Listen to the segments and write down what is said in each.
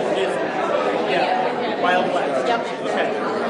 sounds good. Yeah, Wild West. Yep. Okay.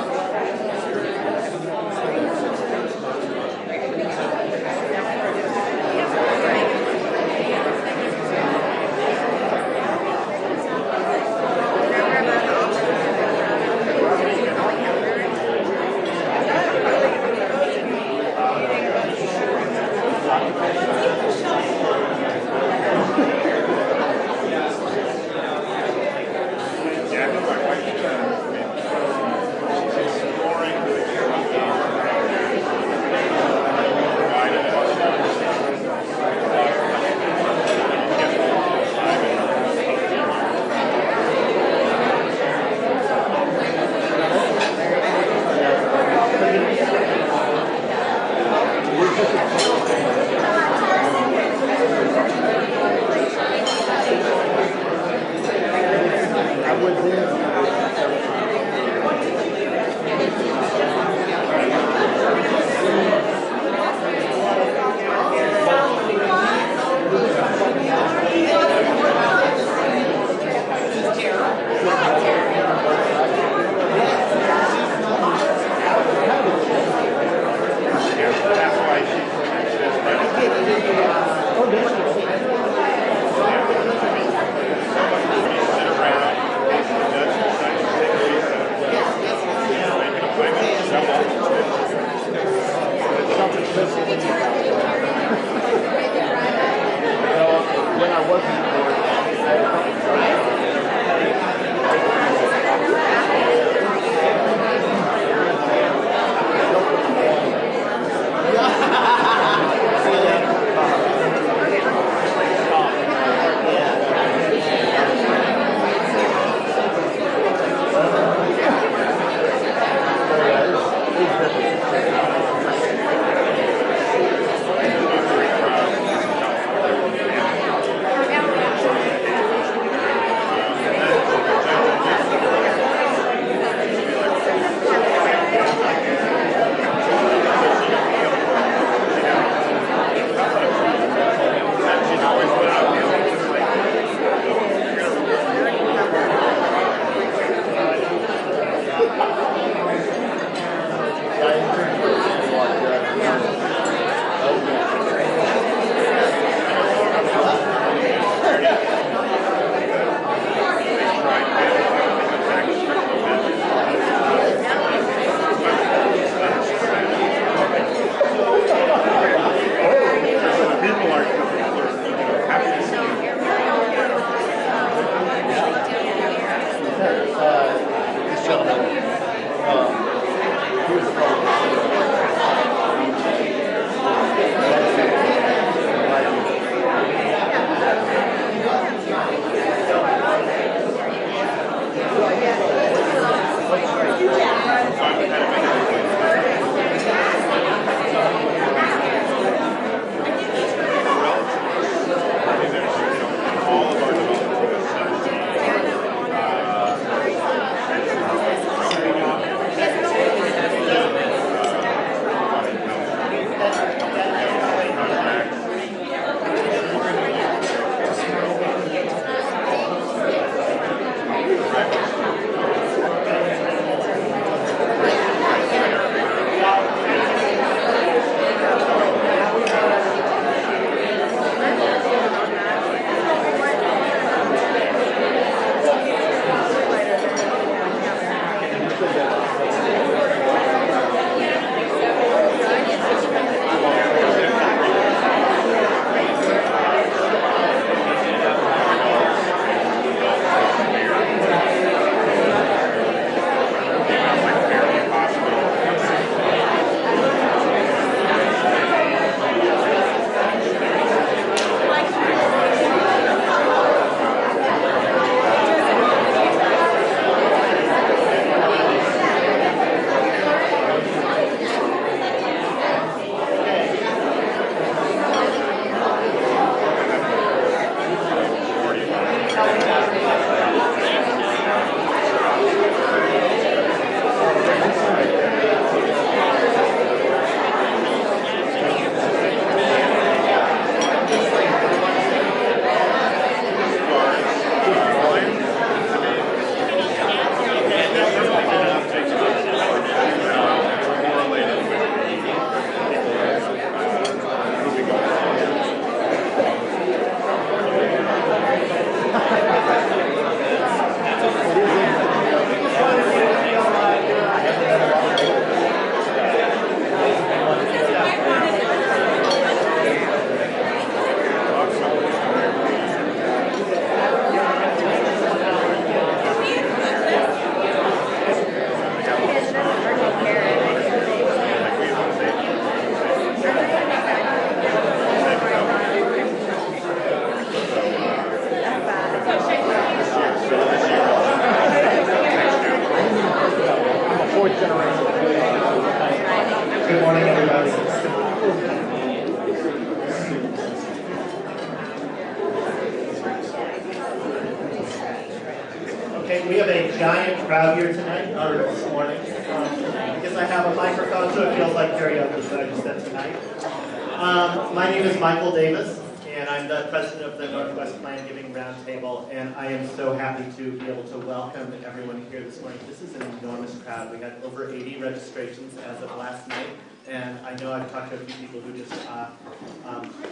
We have a giant crowd here tonight, or this morning. Because I have a microphone, so it feels like karaoke, so I just said tonight. My name is Michael Davis, and I'm the president of the Northwest Plan Giving Roundtable, and I am so happy to be able to welcome everyone here this morning. This is an enormous crowd. We had over 80 registrations as of last night, and I know I've talked to a few people who just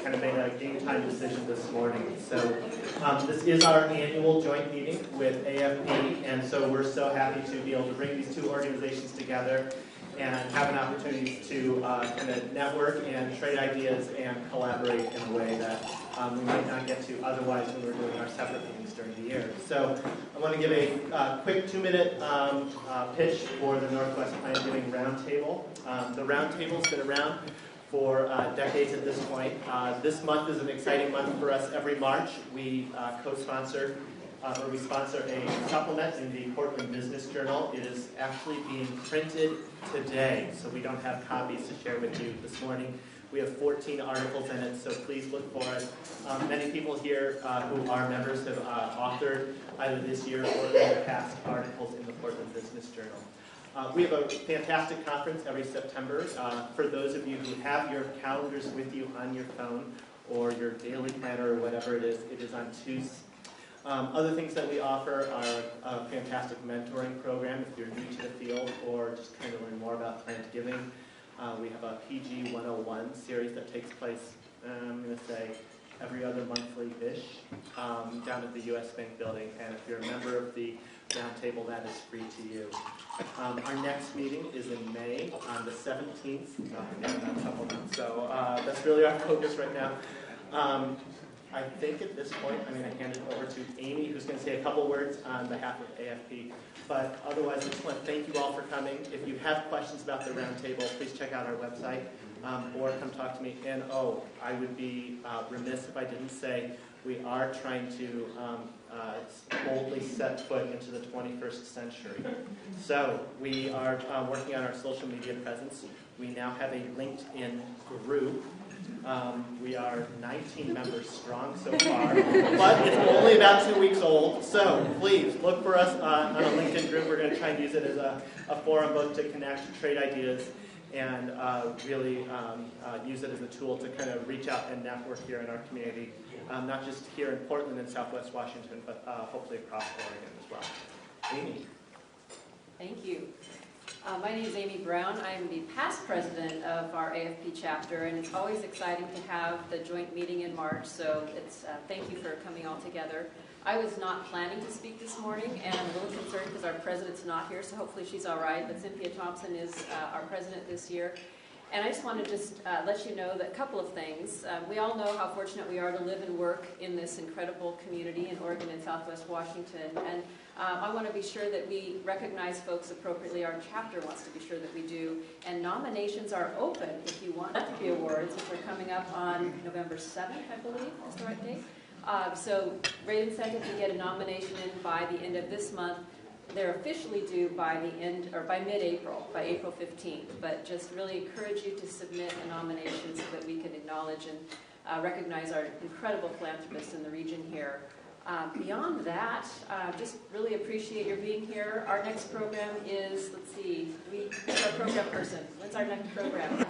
kind of made a game time decision this morning. So this is our annual joint meeting with AFP, and so we're so happy to be able to bring these two organizations together and have an opportunity to kind of network and trade ideas and collaborate in a way that we might not get to otherwise when we're doing our separate meetings during the year. So I want to give a quick 2-minute pitch for the Northwest Plan Giving Roundtable. The Roundtable's been around for decades at this point. This month is an exciting month for us. Every March we co-sponsor we sponsor a supplement in the Portland Business Journal. It is actually being printed today, so we don't have copies to share with you this morning. We have 14 articles in it, so please look for it. Many people here who are members have authored either this year or in the past articles in the Portland Business Journal. We have a fantastic conference every September. For those of you who have your calendars with you on your phone or your daily planner or whatever it is on Tuesday. Other things that we offer are a fantastic mentoring program if you're new to the field or just kind of learn more about plant giving. We have a PG 101 series that takes place, I'm going to say, every other monthly-ish down at the U.S. Bank building. And if you're a member of the Roundtable, that is free to you. Our next meeting is in May on the 17th. So that's really our focus right now. I think at this point I'm going to hand it over to Amy, who's going to say a couple words on behalf of AFP. But otherwise, I just want to thank you all for coming. If you have questions about the Roundtable, please check out our website or come talk to me. And I would be remiss if I didn't say we are trying to boldly set foot into the 21st century. So we are working on our social media presence. We now have a LinkedIn group. We are 19 members strong so far, but it's only about 2 weeks old, so please look for us on a LinkedIn group. We're going to try and use it as a forum both to connect, trade ideas, and really use it as a tool to kind of reach out and network here in our community, not just here in Portland and Southwest Washington, but hopefully across Oregon as well. Amy. Thank you. My name is Amy Brown. I am the past president of our AFP chapter, and it's always exciting to have the joint meeting in March, so it's thank you for coming all together. I was not planning to speak this morning, and I'm a little concerned because our president's not here, so hopefully she's all right, but Cynthia Thompson is our president this year. And I just want to let you know that a couple of things. We all know how fortunate we are to live and work in this incredible community in Oregon and Southwest Washington. And I want to be sure that we recognize folks appropriately. Our chapter wants to be sure that we do. And nominations are open if you want the awards, which are coming up on November 7th, I believe is the right date. So great incentive to get a nomination in by the end of this month. They're officially due by the end, or by mid-April, by April 15th. But just really encourage you to submit a nomination so that we can acknowledge and recognize our incredible philanthropists in the region here. Beyond that, just really appreciate your being here. Our next program is, let's see, who's our program person? What's our next program?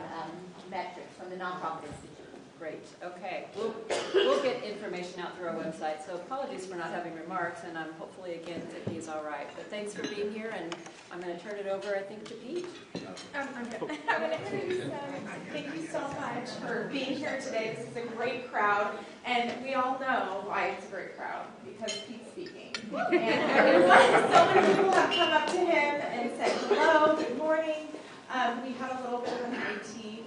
Metrics from the nonprofit institute. Great. Okay. We'll get information out through our website. So apologies for not having remarks, and hopefully again Tiffany is all right. But thanks for being here, and I'm going to turn it over, I think, to Pete. I'm good. I'm going to introduce thank you so much for being here today. This is a great crowd, and we all know why it's a great crowd, because Pete's speaking. And everyone, so many people have come up to him and said hello, good morning. We had a little bit of an IT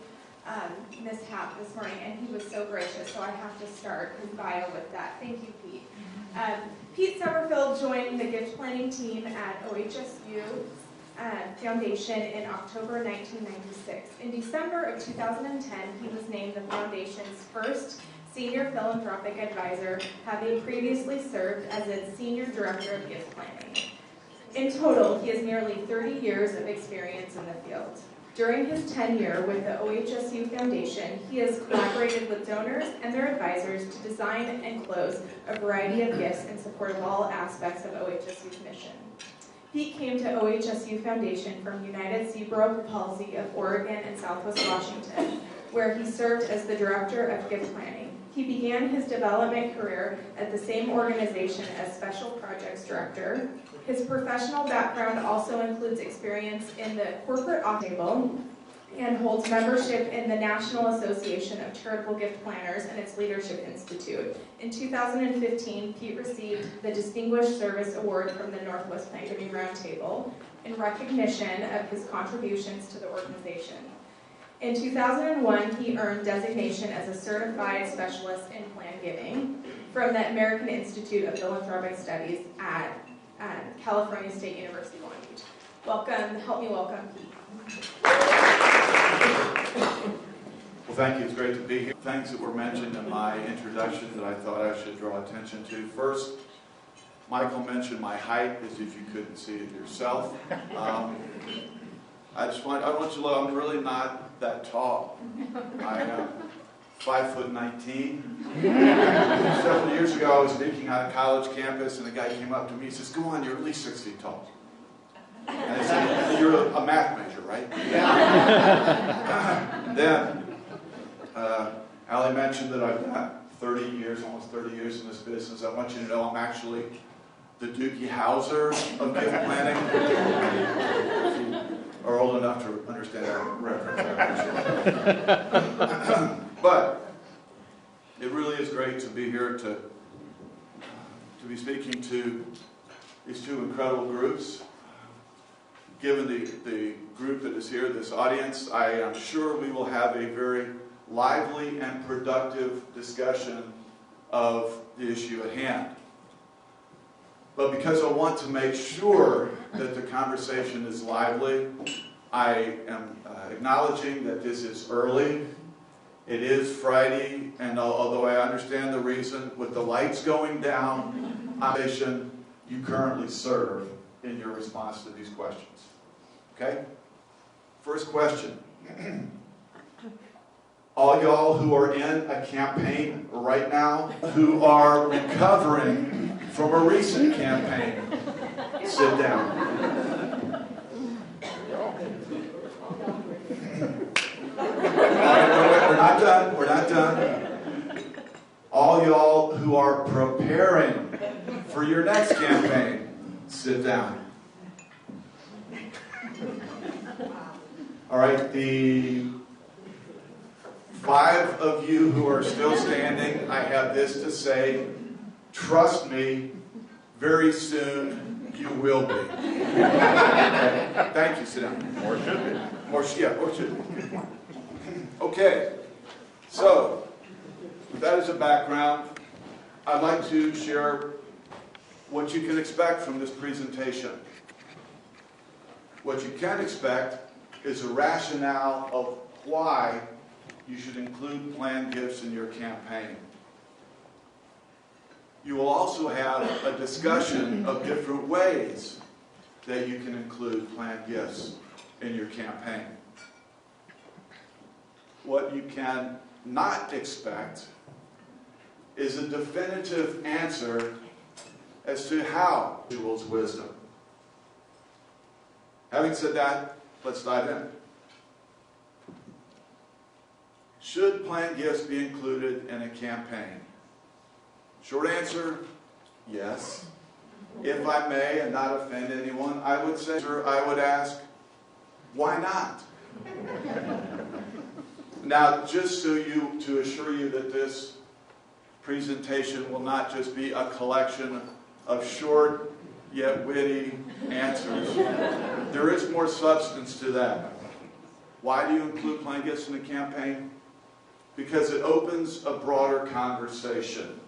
mishap this morning, and he was so gracious, so I have to start his bio with that. Thank you, Pete. Pete Sommerfeld joined the gift planning team at OHSU Foundation in October 1996. In December of 2010, he was named the Foundation's first Senior Philanthropic Advisor, having previously served as its Senior Director of Gift Planning. In total, he has nearly 30 years of experience in the field. During his tenure with the OHSU Foundation, he has collaborated with donors and their advisors to design and close a variety of gifts in support of all aspects of OHSU's mission. Pete came to OHSU Foundation from United Cerebral Palsy of Oregon and Southwest Washington, where he served as the Director of Gift Planning. He began his development career at the same organization as Special Projects Director. His professional background also includes experience in the corporate office table and holds membership in the National Association of Charitable Gift Planners and its Leadership Institute. In 2015, Pete received the Distinguished Service Award from the Northwest Plan-Giving Roundtable in recognition of his contributions to the organization. In 2001, he earned designation as a certified specialist in plan giving from the American Institute of Philanthropic Studies at California State University, Long Beach. Welcome, help me welcome Pete. Well, thank you. It's great to be here. Things that were mentioned in my introduction that I thought I should draw attention to. First, Michael mentioned my height, as if you couldn't see it yourself. I want you to know I'm really not that tall. I am 5'19". Several years ago, I was speaking on a college campus, and a guy came up to me. He says, "Go on, you're at least 6 feet tall." And I said, "You're a math major, right?" Yeah. And then Allie mentioned that I've got 30 years, almost 30 years in this business. I want you to know I'm actually the Doogie Howser of gift planning. If you are old enough to understand that reference. But it really is great to be here to be speaking to these two incredible groups. Given the group that is here, this audience, I am sure we will have a very lively and productive discussion of the issue at hand. But because I want to make sure that the conversation is lively, I am acknowledging that this is early. It is Friday, and although I understand the reason, with the lights going down, you currently serve in your response to these questions. Okay? First question. All y'all who are in a campaign right now, who are recovering from a recent campaign, sit down. We're not done. We're not done. All y'all who are preparing for your next campaign, sit down. All right, the 5 of you who are still standing, I have this to say. Trust me, very soon you will be. Okay. Thank you. Sit down. Or should be. Or should be. Okay. So, with that as a background, I'd like to share what you can expect from this presentation. What you can expect is a rationale of why you should include planned gifts in your campaign. You will also have a discussion of different ways that you can include planned gifts in your campaign. What you can not expect is a definitive answer as to how individuals' wisdom. Having said that, let's dive in. Should planned gifts be included in a campaign? Short answer, yes. If I may, and not offend anyone, I would ask, why not? Now, just to assure you that this presentation will not just be a collection of short yet witty answers, there is more substance to that. Why do you include planned gifts in the campaign? Because it opens a broader conversation.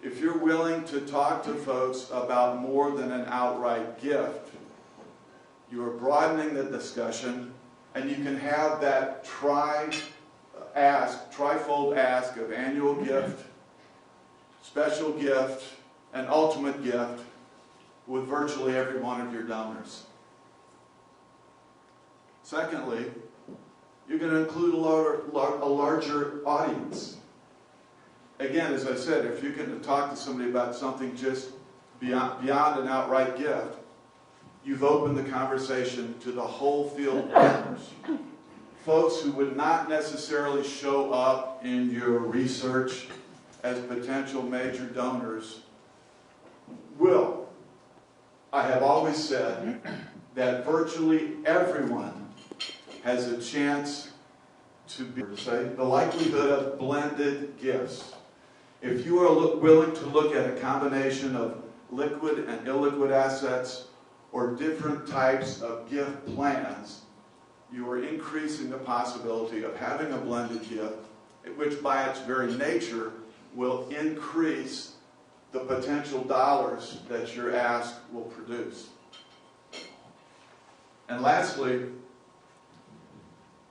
If you're willing to talk to folks about more than an outright gift, you are broadening the discussion, and you can have that trifold ask of annual gift, special gift, and ultimate gift with virtually every one of your donors. Secondly, you're going to include a larger audience. Again, as I said, if you're going to talk to somebody about something just beyond an outright gift, you've opened the conversation to the whole field of partners. Folks who would not necessarily show up in your research as potential major donors will. I have always said that virtually everyone has a chance to be, the likelihood of blended gifts. If you are willing to look at a combination of liquid and illiquid assets or different types of gift plans, you are increasing the possibility of having a blended gift, which by its very nature will increase the potential dollars that your ask will produce. And lastly,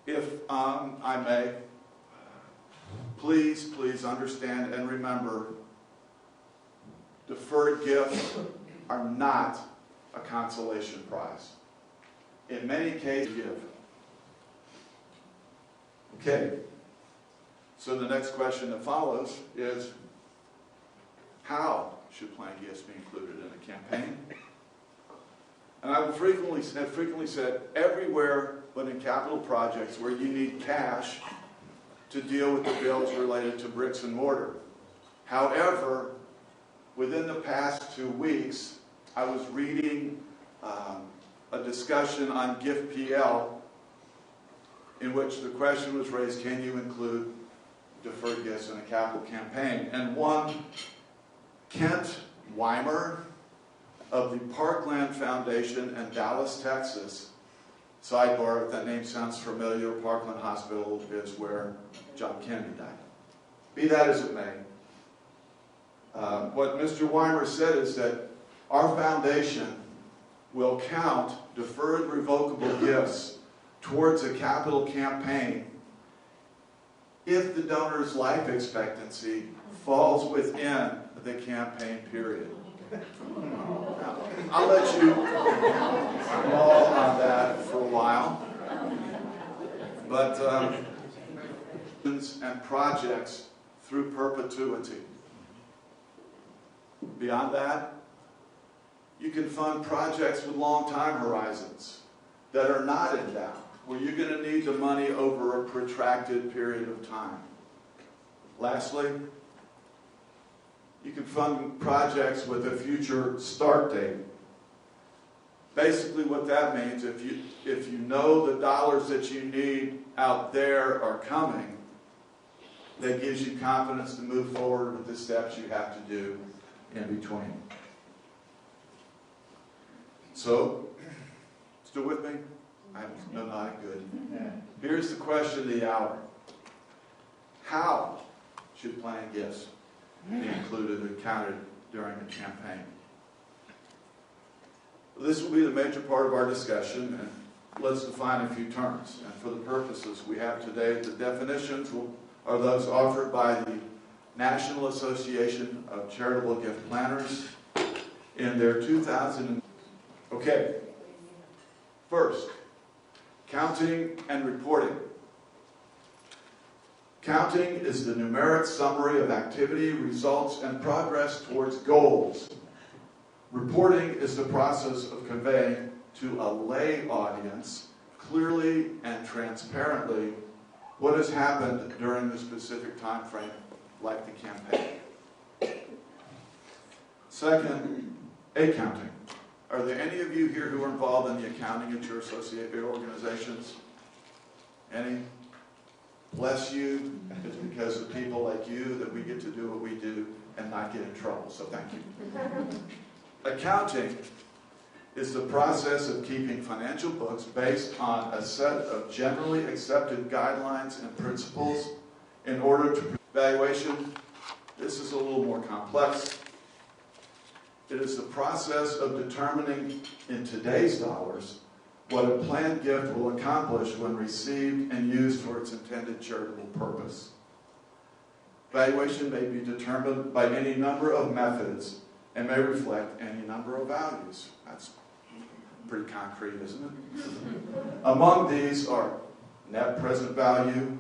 if I may, please understand and remember, deferred gifts are not a consolation prize. In many cases, give. Okay, so the next question that follows is, how should planned gifts be included in a campaign? And I have frequently said, everywhere but in capital projects where you need cash to deal with the bills related to bricks and mortar. However, within the past 2 weeks, I was reading a discussion on Gift PL in which the question was raised, can you include deferred gifts in a capital campaign? And one, Kent Weimer of the Parkland Foundation in Dallas, Texas, sidebar, if that name sounds familiar, Parkland Hospital is where John Kennedy died. Be that as it may, what Mr. Weimer said is that our foundation will count deferred revocable gifts towards a capital campaign if the donor's life expectancy falls within the campaign period. Now, I'll let you mull on that for a while, but and projects through perpetuity. Beyond that, you can fund projects with long time horizons that are not in doubt, where you're going to need the money over a protracted period of time. Lastly, you can fund projects with a future start date. Basically what that means, if you know the dollars that you need out there are coming, that gives you confidence to move forward with the steps you have to do in between. So, still with me? No, not good. Here's the question of the hour. How should planned gifts be included and counted during a campaign? This will be the major part of our discussion, and let's define a few terms. And for the purposes we have today, the definitions are those offered by the National Association of Charitable Gift Planners in their 2000. Okay. First, counting and reporting. Counting is the numeric summary of activity, results, and progress towards goals. Reporting is the process of conveying to a lay audience clearly and transparently what has happened during the specific time frame, like the campaign. Second, accounting. Are there any of you here who are involved in the accounting at your associated organizations? Any? Bless you. It's because of people like you that we get to do what we do and not get in trouble, so thank you. Accounting is the process of keeping financial books based on a set of generally accepted guidelines and principles in order to valuation. This is a little more complex. It is the process of determining in today's dollars what a planned gift will accomplish when received and used for its intended charitable purpose. Valuation may be determined by any number of methods and may reflect any number of values. That's Pretty concrete, isn't it? Among these are net present value,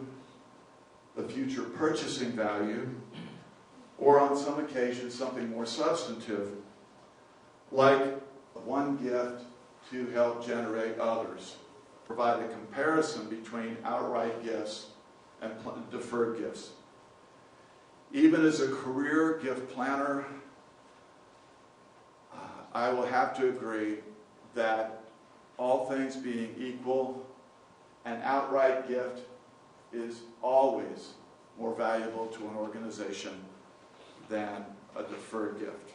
the future purchasing value, or on some occasions something more substantive, like one gift to help generate others. Provide a comparison between outright gifts and deferred gifts. Even as a career gift planner, I will have to agree that all things being equal, an outright gift is always more valuable to an organization than a deferred gift.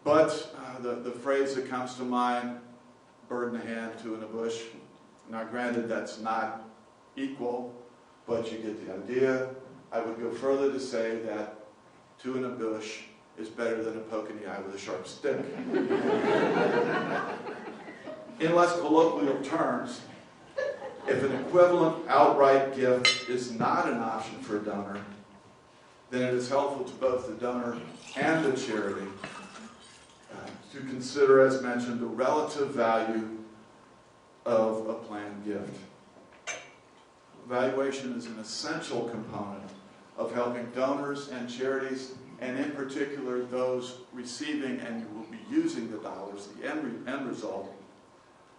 But the phrase that comes to mind, bird in the hand, two in the bush. Now granted, that's not equal, but you get the idea. I would go further to say that two in a bush is better than a poke in the eye with a sharp stick. In less colloquial terms, if an equivalent outright gift is not an option for a donor, then it is helpful to both the donor and the charity to consider, as mentioned, the relative value of a planned gift. Valuation is an essential component of helping donors and charities, and in particular those receiving and who will be using the dollars, the end result,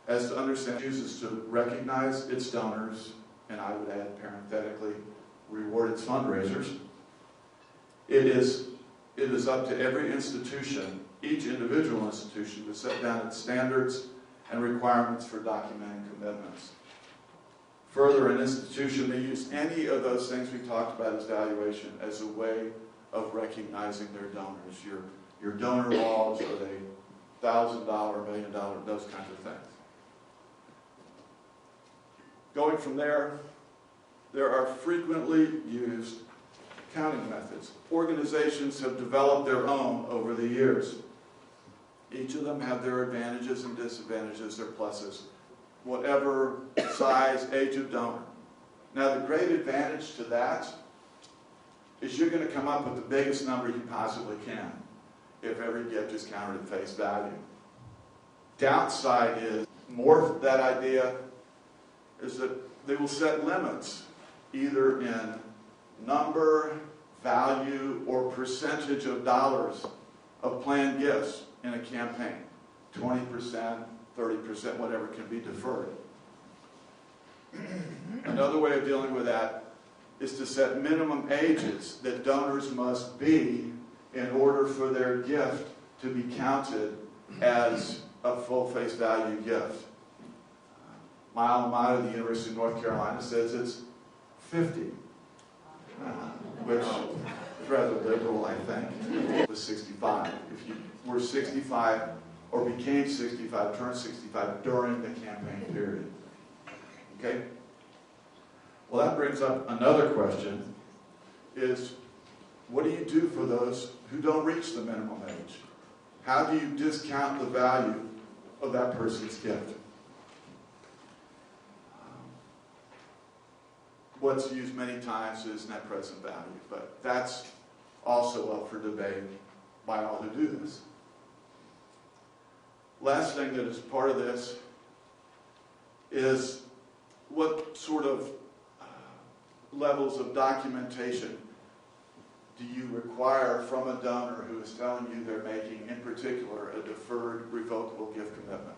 as to understand, chooses to recognize its donors, and I would add parenthetically, reward its fundraisers. It is up to every institution, each individual institution, to set down its standards and requirements for documenting commitments. Further, an institution may use any of those things we talked about as valuation as a way of recognizing their donors. Your donor laws, are they $1,000, $1 million, those kinds of things. Going from there are frequently used counting methods. Organizations have developed their own over the years. Each of them have their advantages and disadvantages, their pluses, whatever size, age of donor. Now, the great advantage to that is you're going to come up with the biggest number you possibly can if every gift is counted at face value. Downside is, more of that idea is that they will set limits, either in number, value, or percentage of dollars of planned gifts in a campaign. 20%, 30%, whatever can be deferred. Another way of dealing with that is to set minimum ages that donors must be in order for their gift to be counted as a full face value gift. My alma mater, the University of North Carolina, says it's 50, which is rather liberal, I think. It was 65. If you were 65 or became 65, turned 65 during the campaign period. Okay? Well, that brings up another question, is what do you do for those who don't reach the minimum age? How do you discount the value of that person's gift? What's used many times is net present value, but that's also up for debate by all who do this. Last thing that is part of this is what sort of levels of documentation do you require from a donor who is telling you they're making, in particular, a deferred revocable gift commitment?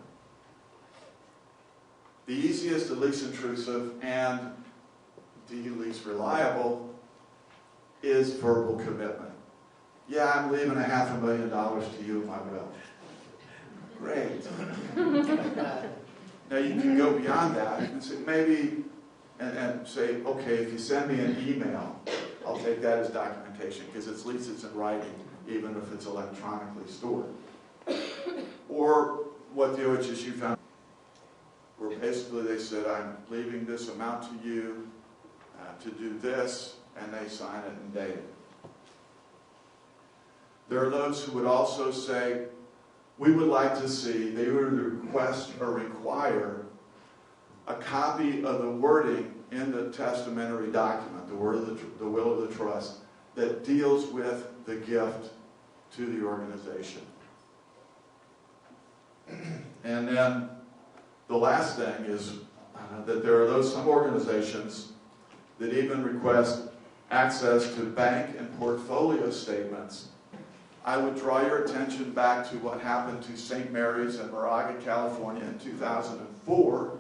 The easiest, the least intrusive, and the least reliable is verbal commitment. Yeah, I'm leaving $500,000 to you in my will. Great. Now you can go beyond that and say maybe, and say, okay, if you send me an email, I'll take that as documentation because at least it's in writing, even if it's electronically stored. Or what the OHSU found, where basically they said, I'm leaving this amount to you to do this, and they sign it and date it. There are those who would also say, we would like to see, they would request or require a copy of the wording in the testamentary document, the will of the trust, that deals with the gift to the organization. And then the last thing is that there are some organizations that even request access to bank and portfolio statements. I would draw your attention back to what happened to St. Mary's in Moraga, California in 2004,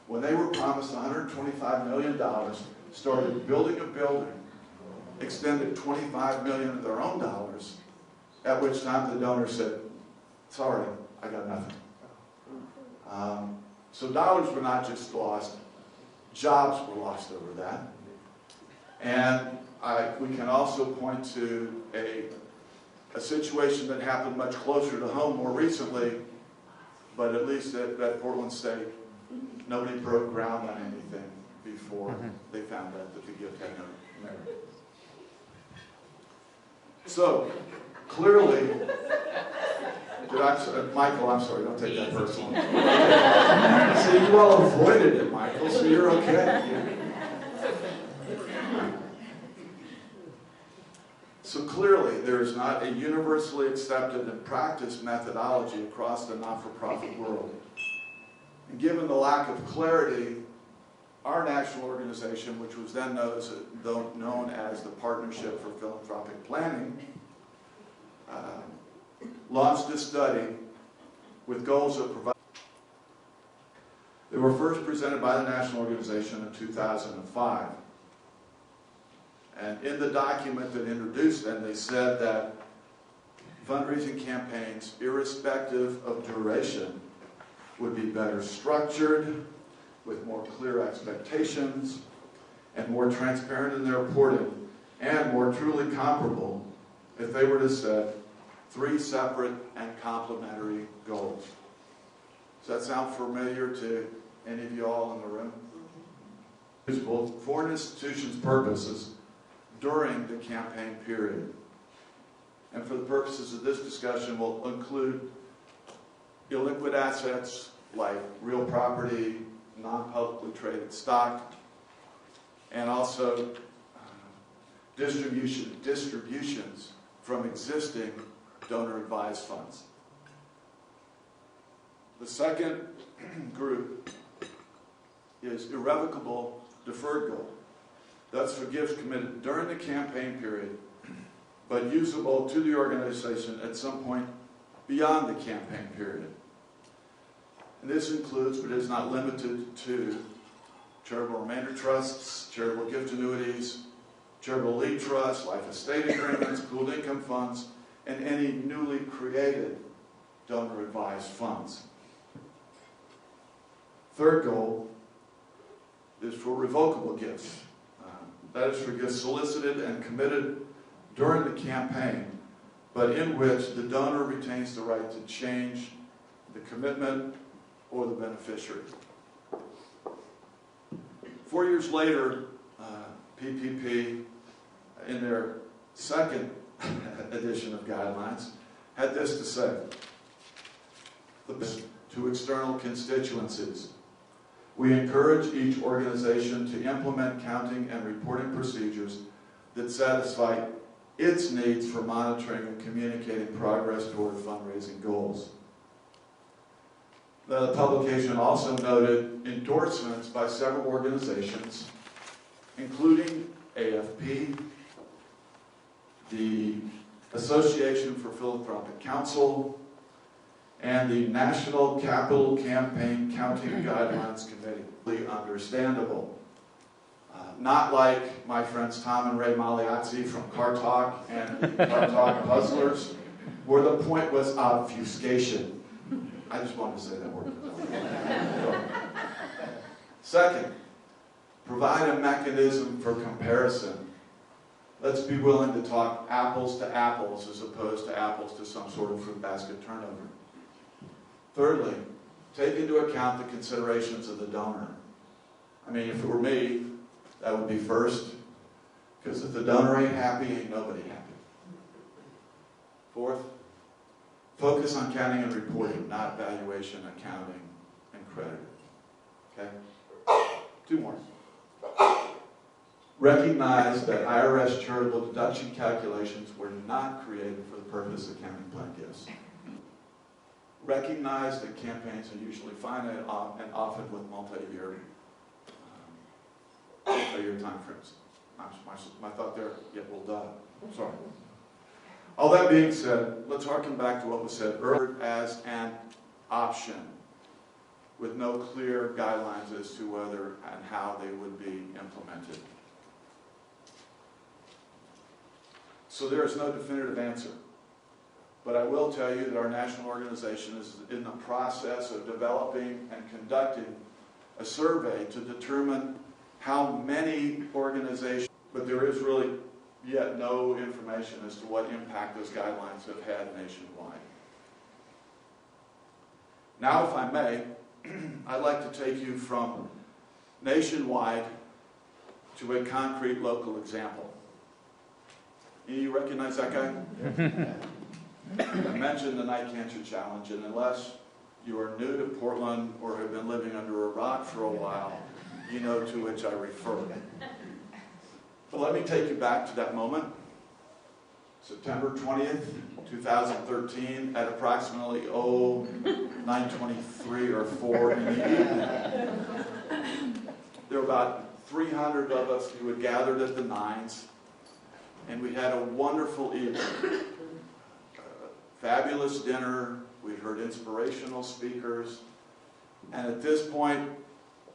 when they were promised $125 million, started building a building, extended $25 million of their own dollars, at which time the donor said, sorry, I got nothing. So dollars were not just lost, jobs were lost over that. And we can also point to a situation that happened much closer to home more recently, but at least at Portland State, nobody broke ground on anything before they found out that the gift had no merit. So, clearly, Michael, I'm sorry, don't take that personally. See, you all avoided it, Michael, so you're okay. So clearly, there is not a universally accepted and practiced methodology across the not-for-profit world. And given the lack of clarity, our national organization, which was then known as the Partnership for Philanthropic Planning, launched a study with goals of providing. They were first presented by the national organization in 2005. And in the document that introduced them, they said that fundraising campaigns, irrespective of duration, would be better structured, with more clear expectations, and more transparent in their reporting, and more truly comparable if they were to set 3 separate and complementary goals. Does that sound familiar to any of you all in the room? Useful for an institution's purposes during the campaign period. And for the purposes of this discussion, we'll include illiquid assets like real property, non-publicly traded stock, and also distributions from existing donor-advised funds. The second group is irrevocable deferred goal. That's for gifts committed during the campaign period, but usable to the organization at some point beyond the campaign period. And this includes, but is not limited to, charitable remainder trusts, charitable gift annuities, charitable lead trusts, life estate agreements, pooled income funds, and any newly created donor-advised funds. Third goal is for revocable gifts. That is for gifts solicited and committed during the campaign, but in which the donor retains the right to change the commitment or the beneficiary. 4 years later, PPP, in their second edition of guidelines, had this to say: to external constituencies. We encourage each organization to implement counting and reporting procedures that satisfy its needs for monitoring and communicating progress toward fundraising goals. The publication also noted endorsements by several organizations, including AFP, the Association for Philanthropic Counsel, and the National Capital Campaign Counting Guidelines Committee. Understandable. Not like my friends Tom and Ray Magliazzi from Car Talk and the Car Talk Puzzlers, where the point was obfuscation. I just wanted to say that word. Second, provide a mechanism for comparison. Let's be willing to talk apples to apples as opposed to apples to some sort of fruit basket turnover. Thirdly, take into account the considerations of the donor. I mean, if it were me, that would be first, because if the donor ain't happy, ain't nobody happy. Fourth, focus on counting and reporting, not valuation, accounting, and credit. Okay? 2 more. Recognize that IRS charitable deduction calculations were not created for the purpose of counting plan gifts. recognize that campaigns are usually finite and often with multi-year time frames. My thought there, yeah, well done. Sorry. All that being said, let's harken back to what was said earlier as an option with no clear guidelines as to whether and how they would be implemented. So there is no definitive answer. But I will tell you that our national organization is in the process of developing and conducting a survey to determine how many organizations, but there is really yet no information as to what impact those guidelines have had nationwide. Now, if I may, I'd like to take you from nationwide to a concrete local example. You recognize that guy? I mentioned the Night Cancer Challenge, and unless you are new to Portland or have been living under a rock for a while, you know to which I refer. But let me take you back to that moment. September 20th, 2013, at approximately 9:23 or 4 in the evening. There were about 300 of us who had gathered at the Nines, and we had a wonderful evening. Fabulous dinner, we'd heard inspirational speakers, and at this point,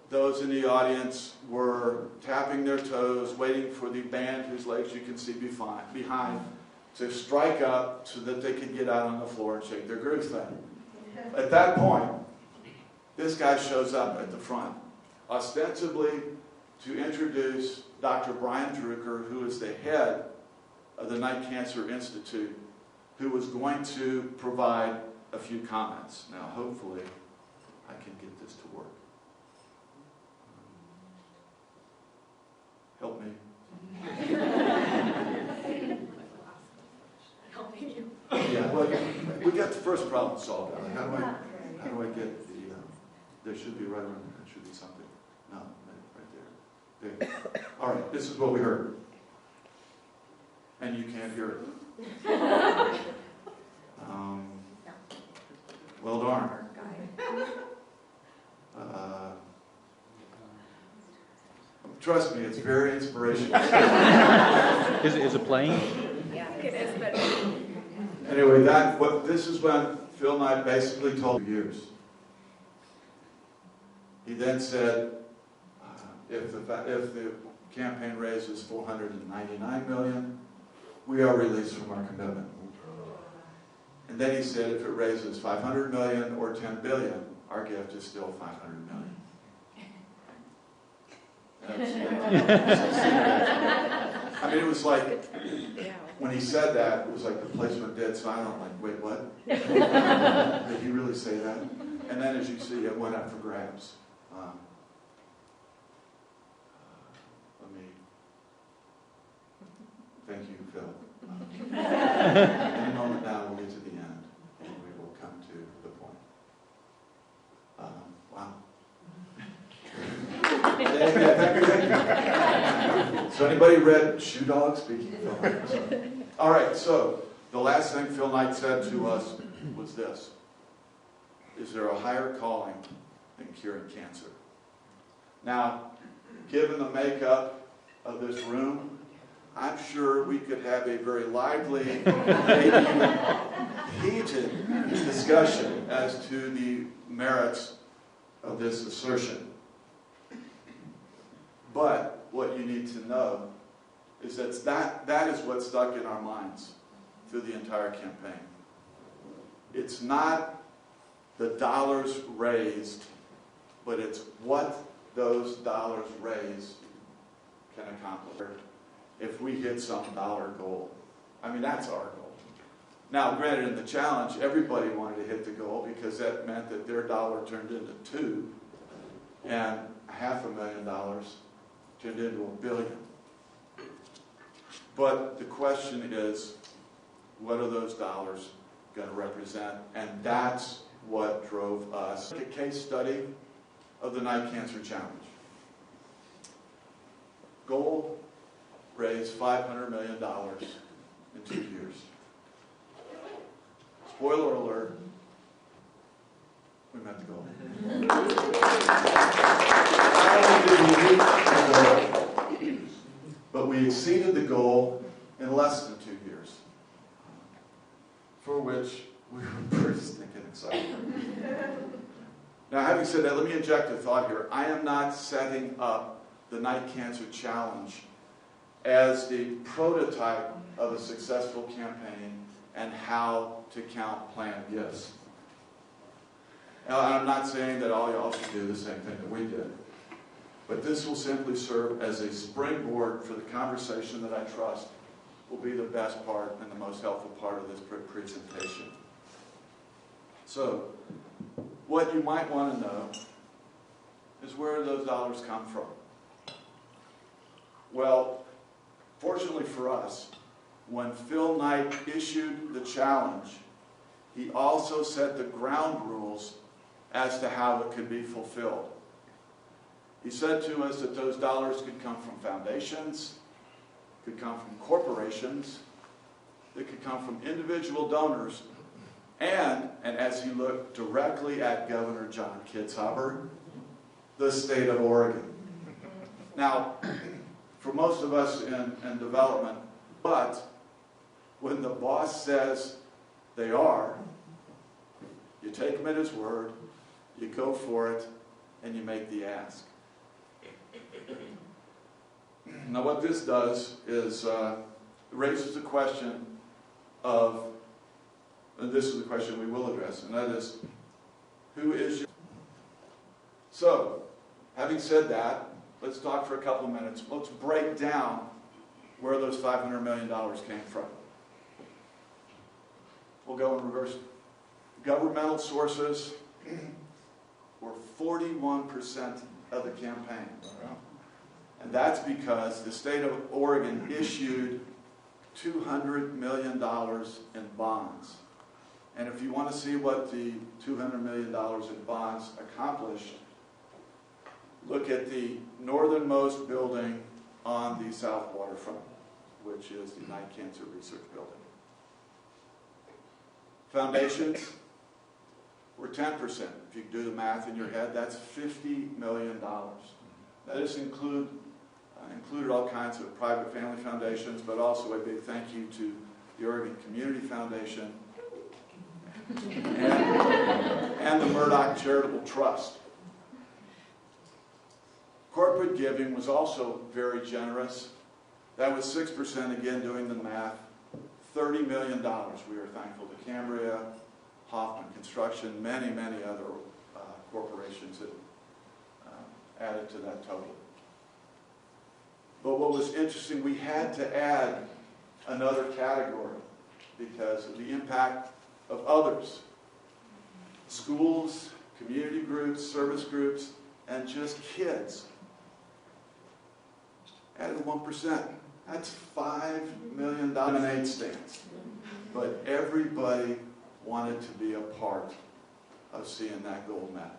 those in the audience were tapping their toes, waiting for the band whose legs you can see behind to strike up so that they could get out on the floor and shake their groove thing. At that point, this guy shows up at the front, ostensibly to introduce Dr. Brian Drucker, who is the head of the Night Cancer Institute, who was going to provide a few comments. Now, hopefully, I can get this to work. Help me. Helping you. Yeah, well, we got the first problem solved. How do I get the, there should be right around there, there should be something. No, right there. There. All right, this is what we heard. And you can't hear it. Well, darn. Trust me, it's very inspirational. Is it playing? Yeah, I think it is, but Anyway, this is when Phil and I basically told years. He then said, if the campaign raises $499 million, we are released from our commitment. And then he said, if it raises $500 million or $10 billion, our gift is still $500 million. I mean, it was like, when he said that, it was like the place went dead silent, like, wait, what? Did he really say that? And then, as you see, it went up for grabs. Let me thank you, Phil. In a moment now, we'll get to the end, and we will come to the point. Wow. So anybody read Shoe Dog? Speaking of Phil Knight. All right, so the last thing Phil Knight said to us was this. Is there a higher calling than curing cancer? Now, given the makeup of this room, I'm sure we could have a very lively, maybe even heated discussion as to the merits of this assertion. But what you need to know is that is what stuck in our minds through the entire campaign. It's not the dollars raised, but it's what those dollars raised can accomplish if we hit some dollar goal. I mean, that's our goal. Now, granted, in the challenge, everybody wanted to hit the goal because that meant that their dollar turned into $2, and $500,000 turned into $1 billion. But the question is, what are those dollars going to represent? And that's what drove us. A case study of the Night Cancer Challenge. Goal, raise $500 million in 2 years. Spoiler alert, We met the goal. Not only did we meet the goal, but we exceeded the goal in less than 2 years, for which we were pretty stinking excited. Now, having said that, let me inject a thought here. I am not setting up the Night Cancer Challenge as the prototype of a successful campaign and how to count planned gifts. Now, I'm not saying that all y'all should do the same thing that we did, but this will simply serve as a springboard for the conversation that I trust will be the best part and the most helpful part of this presentation. So, what you might want to know is where those dollars come from. Well, fortunately for us, when Phil Knight issued the challenge, he also set the ground rules as to how it could be fulfilled. He said to us that those dollars could come from foundations, could come from corporations, they could come from individual donors, and as he looked directly at Governor John Kitzhaber, the state of Oregon. Now, for most of us in development, but when the boss says they are, you take him at his word, you go for it, and you make the ask. Now what this does is raises the question of, and this is the question we will address, and that is, who is your... So, having said that, let's talk for a couple of minutes. Let's break down where those $500 million came from. We'll go in reverse. Governmental sources were 41% of the campaign. And that's because the state of Oregon issued $200 million in bonds. And if you want to see what the $200 million in bonds accomplished, look at the northernmost building on the south waterfront, which is the Night Cancer Research Building. Foundations were 10%. If you do the math in your head, that's $50 million. That is included all kinds of private family foundations, but also a big thank you to the Oregon Community Foundation and the Murdoch Charitable Trust. Corporate giving was also very generous. That was 6%, again, doing the math. $30 million. We are thankful to Cambria, Hoffman Construction, many, many other corporations that added to that total. But what was interesting, we had to add another category because of the impact of others. Schools, community groups, service groups, and just kids. Added 1%. That's $5 million lemonade stands. But everybody wanted to be a part of seeing that goal met.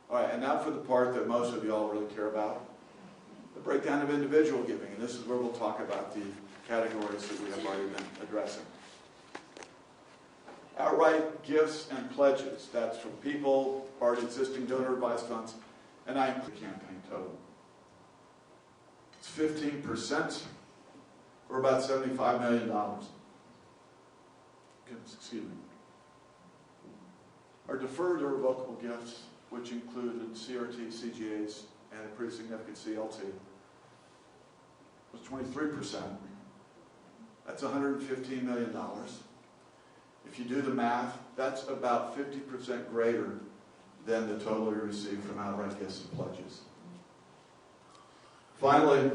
All right, and now for the part that most of you all really care about, the breakdown of individual giving. And this is where we'll talk about the categories that we have already been addressing. Outright gifts and pledges. That's from people, already existing donor advised funds, and I include the campaign total. It's 15%, or about $75 million. Excuse me. Our deferred or revocable gifts, which included CRT, CGAs, and a pretty significant CLT, was 23%. That's $115 million. If you do the math, that's about 50% greater than the total we received from outright gifts and pledges. Finally,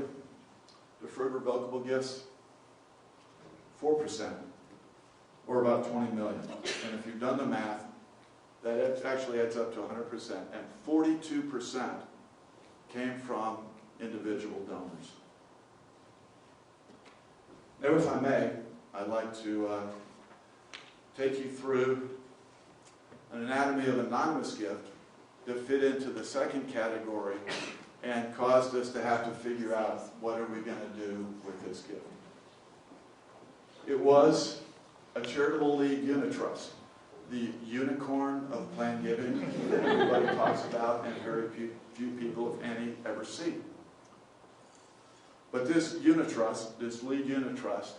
deferred revocable gifts, 4%, or about $20 million. And if you've done the math, that actually adds up to 100%, and 42% came from individual donors. Now, if I may, I'd like to take you through an anatomy of anonymous gift that fit into the second category and caused us to have to figure out what are we going to do with this gift. It was a charitable league unit trust. the unicorn of plan giving that everybody talks about and very few people, if any, ever see. But this unit trust, this lead unit trust,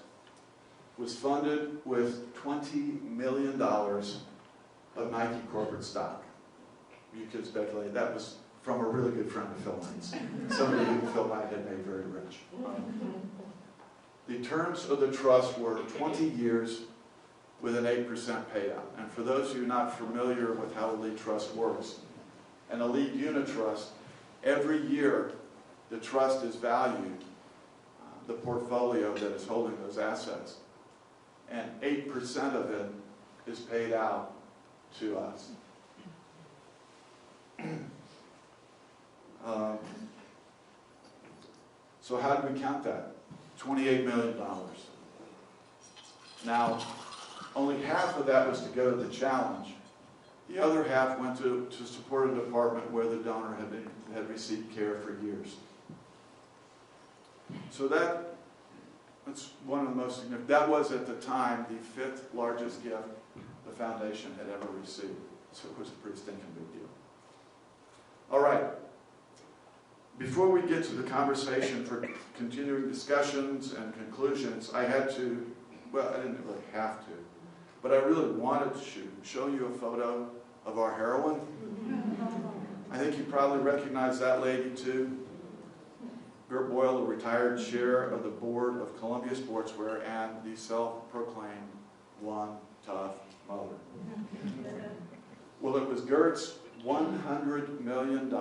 was funded with $20 million of Nike corporate stock. You could speculate that was from a really good friend of Phil Knight's. Somebody who Phil Knight had made very rich. The terms of the trust were 20 years with an 8% payout. And for those of you not familiar with how a lead trust works, and a lead unit trust, every year the trust is valued, the portfolio that is holding those assets, and 8% of it is paid out to us. So how do we count that? $28 million. Now, only half of that was to go to the challenge. The other half went to support a department where the donor had received care for years. So that's one of the most significant. That was at the time the 5th largest gift the foundation had ever received. So it was a pretty stinking big deal. All right. Before we get to the conversation for continuing discussions and conclusions, I had to, well, I didn't really have to, but I really wanted to show you a photo of our heroine. I think you probably recognize that lady too. Gert Boyle, a retired chair of the board of Columbia Sportswear and the self-proclaimed one tough mother. Well, it was Gert's $100 million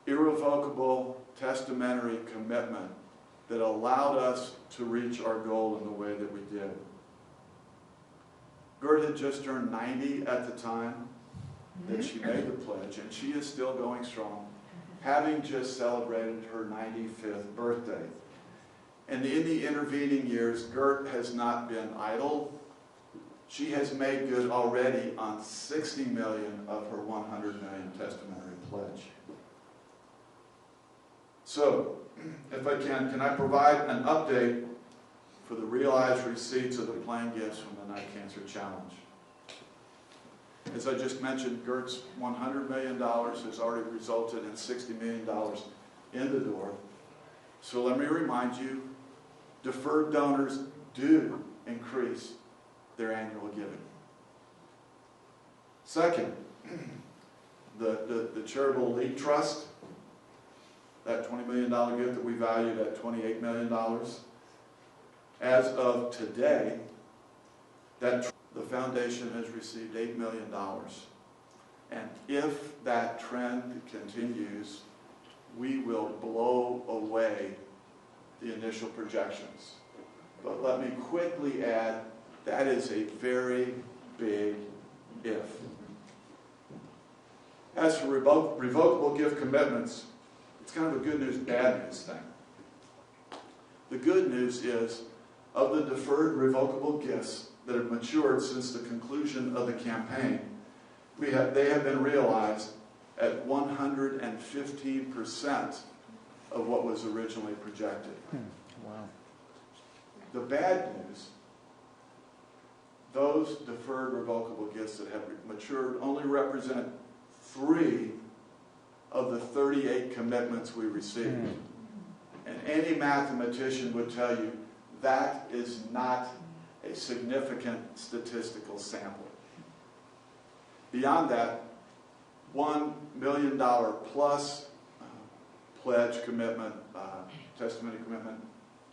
irrevocable testamentary commitment that allowed us to reach our goal in the way that we did. Gert had just turned 90 at the time that she made the pledge, and she is still going strong, having just celebrated her 95th birthday. And in the intervening years, Gert has not been idle. She has made good already on $60 million of her $100 million testamentary pledge. So, if I can I provide an update for the realized receipts of the planned gifts from the Night Cancer Challenge? As I just mentioned, Gert's $100 million has already resulted in $60 million in the door. So let me remind you, deferred donors do increase their annual giving. Second, the charitable lead trust, that $20 million gift that we valued at $28 million, as of today, the foundation has received $8 million. And if that trend continues, we will blow away the initial projections. But let me quickly add, that is a very big if. As for revocable gift commitments, it's kind of a good news, bad news thing. The good news is, of the deferred revocable gifts that have matured since the conclusion of the campaign, they have been realized at 115% of what was originally projected. Wow. The bad news, those deferred revocable gifts that have matured only represent 3 of the 38 commitments we received. And any mathematician would tell you that is not a significant statistical sample. Beyond that, $1 million plus pledge commitment, testimony commitment,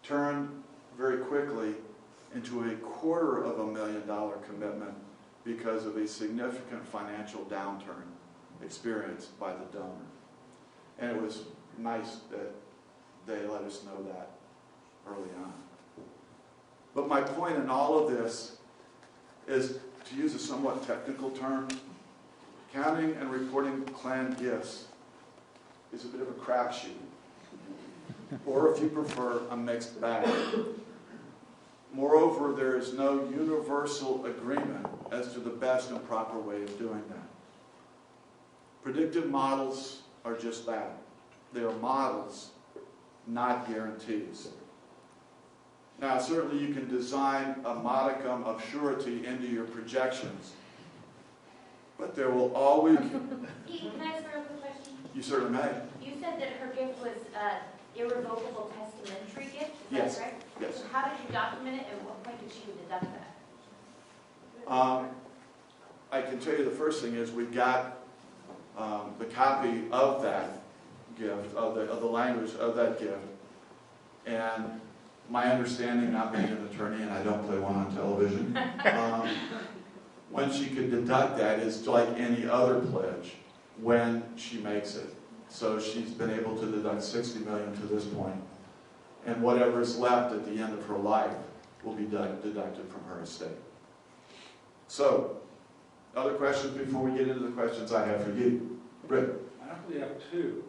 turned very quickly into a $250,000 commitment because of a significant financial downturn experienced by the donor. And it was nice that they let us know that early on. But my point in all of this is, to use a somewhat technical term, counting and reporting planned gifts is a bit of a crapshoot. Or if you prefer, a mixed bag. Moreover, there is no universal agreement as to the best and proper way of doing that. Predictive models are just that. They are models, not guarantees. Now, certainly you can design a modicum of surety into your projections, but there will always... Pete, can I ask her a quick question? You certainly may. You said that her gift was irrevocable testamentary gift, is Yes. that right? Yes. So how did you document it, and at what point did she deduct that? I can tell you the first thing is we've got the copy of that gift, of the language of that gift, and my understanding, not being an attorney, and I don't play one on television, when she could deduct that is like any other pledge when she makes it. So she's been able to deduct $60 million to this point, and whatever is left at the end of her life will be deducted from her estate. So, other questions before we get into the questions I have for you? Rick? I actually have two.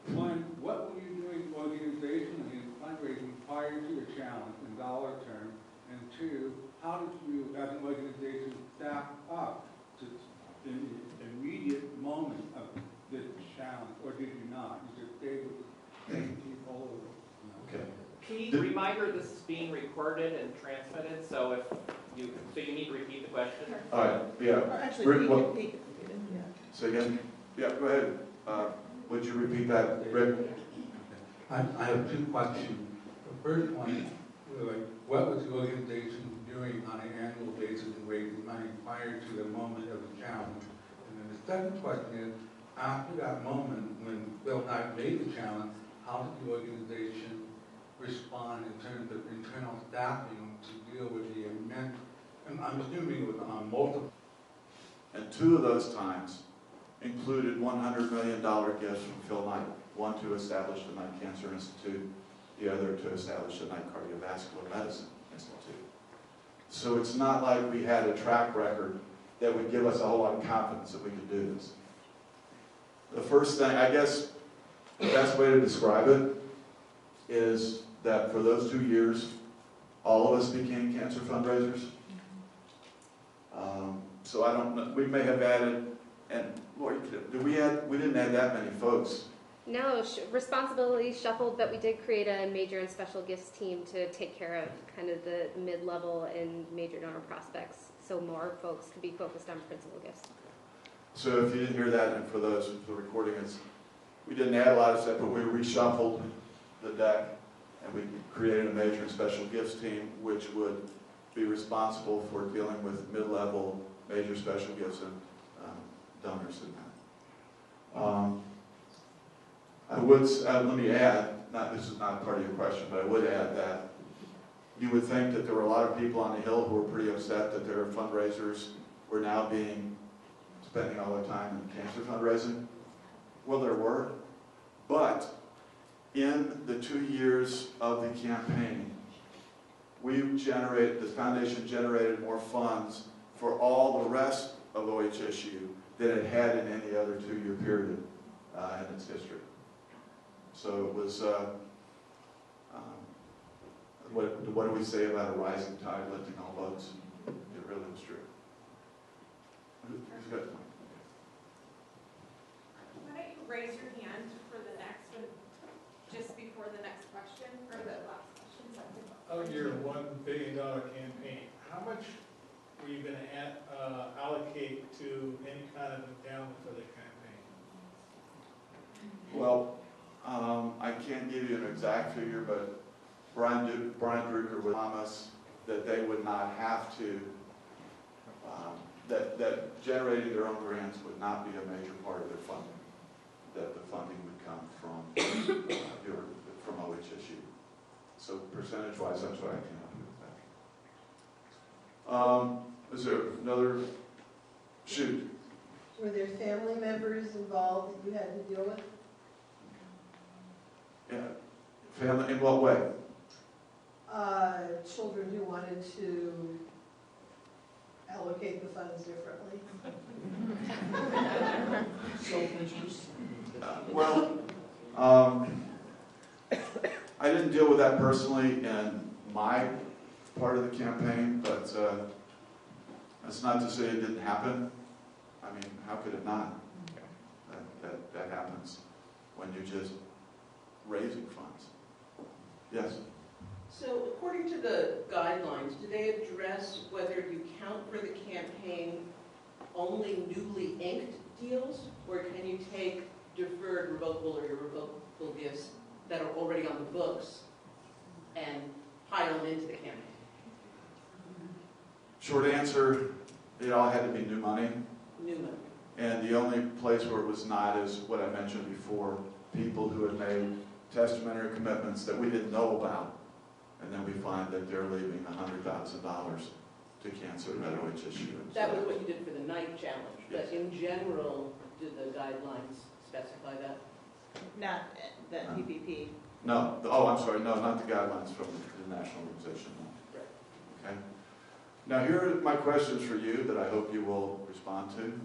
One, what were you doing organization and fundraising prior to the challenge in dollar terms? And two, how did you, as an organization, staff up to the immediate moment of this challenge, or did you not? You just stayed with the same people? Okay. Can you remind her this is being recorded and transmitted, so you need to repeat the question? All right, yeah. Actually, Rick, what, Pete, yeah. say again? Yeah, go ahead. Would you repeat that, Rick? I have two questions. The first one, what was the organization doing on an annual basis in raising money prior to the moment of the challenge? And then the second question is, after that moment when Bill Knight made the challenge, how did the organization respond in terms of internal staffing to deal with the immense, and I'm assuming it was on multiple. And two of those times included $100 million gifts from Phil Knight. One to establish the Knight Cancer Institute, the other to establish the Knight Cardiovascular Medicine Institute. So it's not like we had a track record that would give us a whole lot of confidence that we could do this. The first thing, I guess, the best way to describe it is that for those 2 years, all of us became cancer fundraisers. So I don't know, we may have added, and Lori, we didn't add that many folks. No, responsibility shuffled, but we did create a major and special gifts team to take care of kind of the mid-level and major donor prospects, so more folks could be focused on principal gifts. So if you didn't hear that, and for those for the recording, we didn't add a lot of stuff, but we reshuffled the deck, and we created a major and special gifts team, which would be responsible for dealing with mid-level, major special gifts and donors in that. I would, let me add, this is not part of your question, but I would add that you would think that there were a lot of people on the Hill who were pretty upset that their fundraisers were now spending all their time in cancer fundraising. Well, there were, but in the 2 years of the campaign, the foundation generated more funds for all the rest of OHSU than it had in any other 2-year period in its history. So it was, what do we say about a rising tide lifting all boats? It really was true. Who's got the mic? Why don't you raise your hand for the next one, just before the next question, or the last question? Of your $1 billion campaign, how much were you going to allocate to any kind of endowment for the campaign? Well, I can't give you an exact figure, but Brian Drucker would promise that they would not have to, that generating their own grants would not be a major part of their funding, that the funding would come from OHSU. So percentage-wise, I'm sorry, I can't help you with that. Is there another? Shoot. Were there family members involved that you had to deal with? Yeah. Family, in what way? Children who wanted to allocate the funds differently. Self-interest. I didn't deal with that personally in my part of the campaign, but that's not to say it didn't happen. I mean, how could it not? That happens when you're just raising funds. Yes? So according to the guidelines, do they address whether you count for the campaign only newly inked deals, or can you take deferred, revocable, or irrevocable gifts that are already on the books and pile them into the campaign? Short answer, it all had to be new money. New money. And the only place where it was not is what I mentioned before, people who had made testamentary commitments that we didn't know about. And then we find that they're leaving $100,000 to cancer at OHSU. That was what you did for the night challenge, Yes. but in general, do the guidelines specify that? Not the PPP. No, I'm sorry, no, not the guidelines from the national organization. No. Okay. Now here are my questions for you that I hope you will respond to.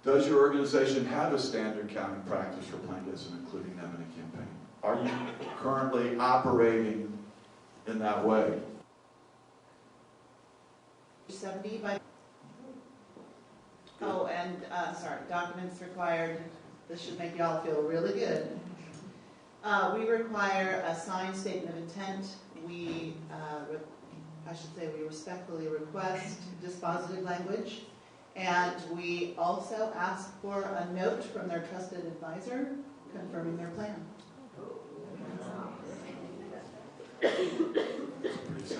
Does your organization have a standard counting practice for plaintiffs and including them in a campaign? Are you currently operating in that way? 70 by... Oh, and, sorry, documents required. This should make y'all feel really good. We require a signed statement of intent. We, I should say, we respectfully request dispositive language. And we also ask for a note from their trusted advisor confirming their plan. Pretty safe.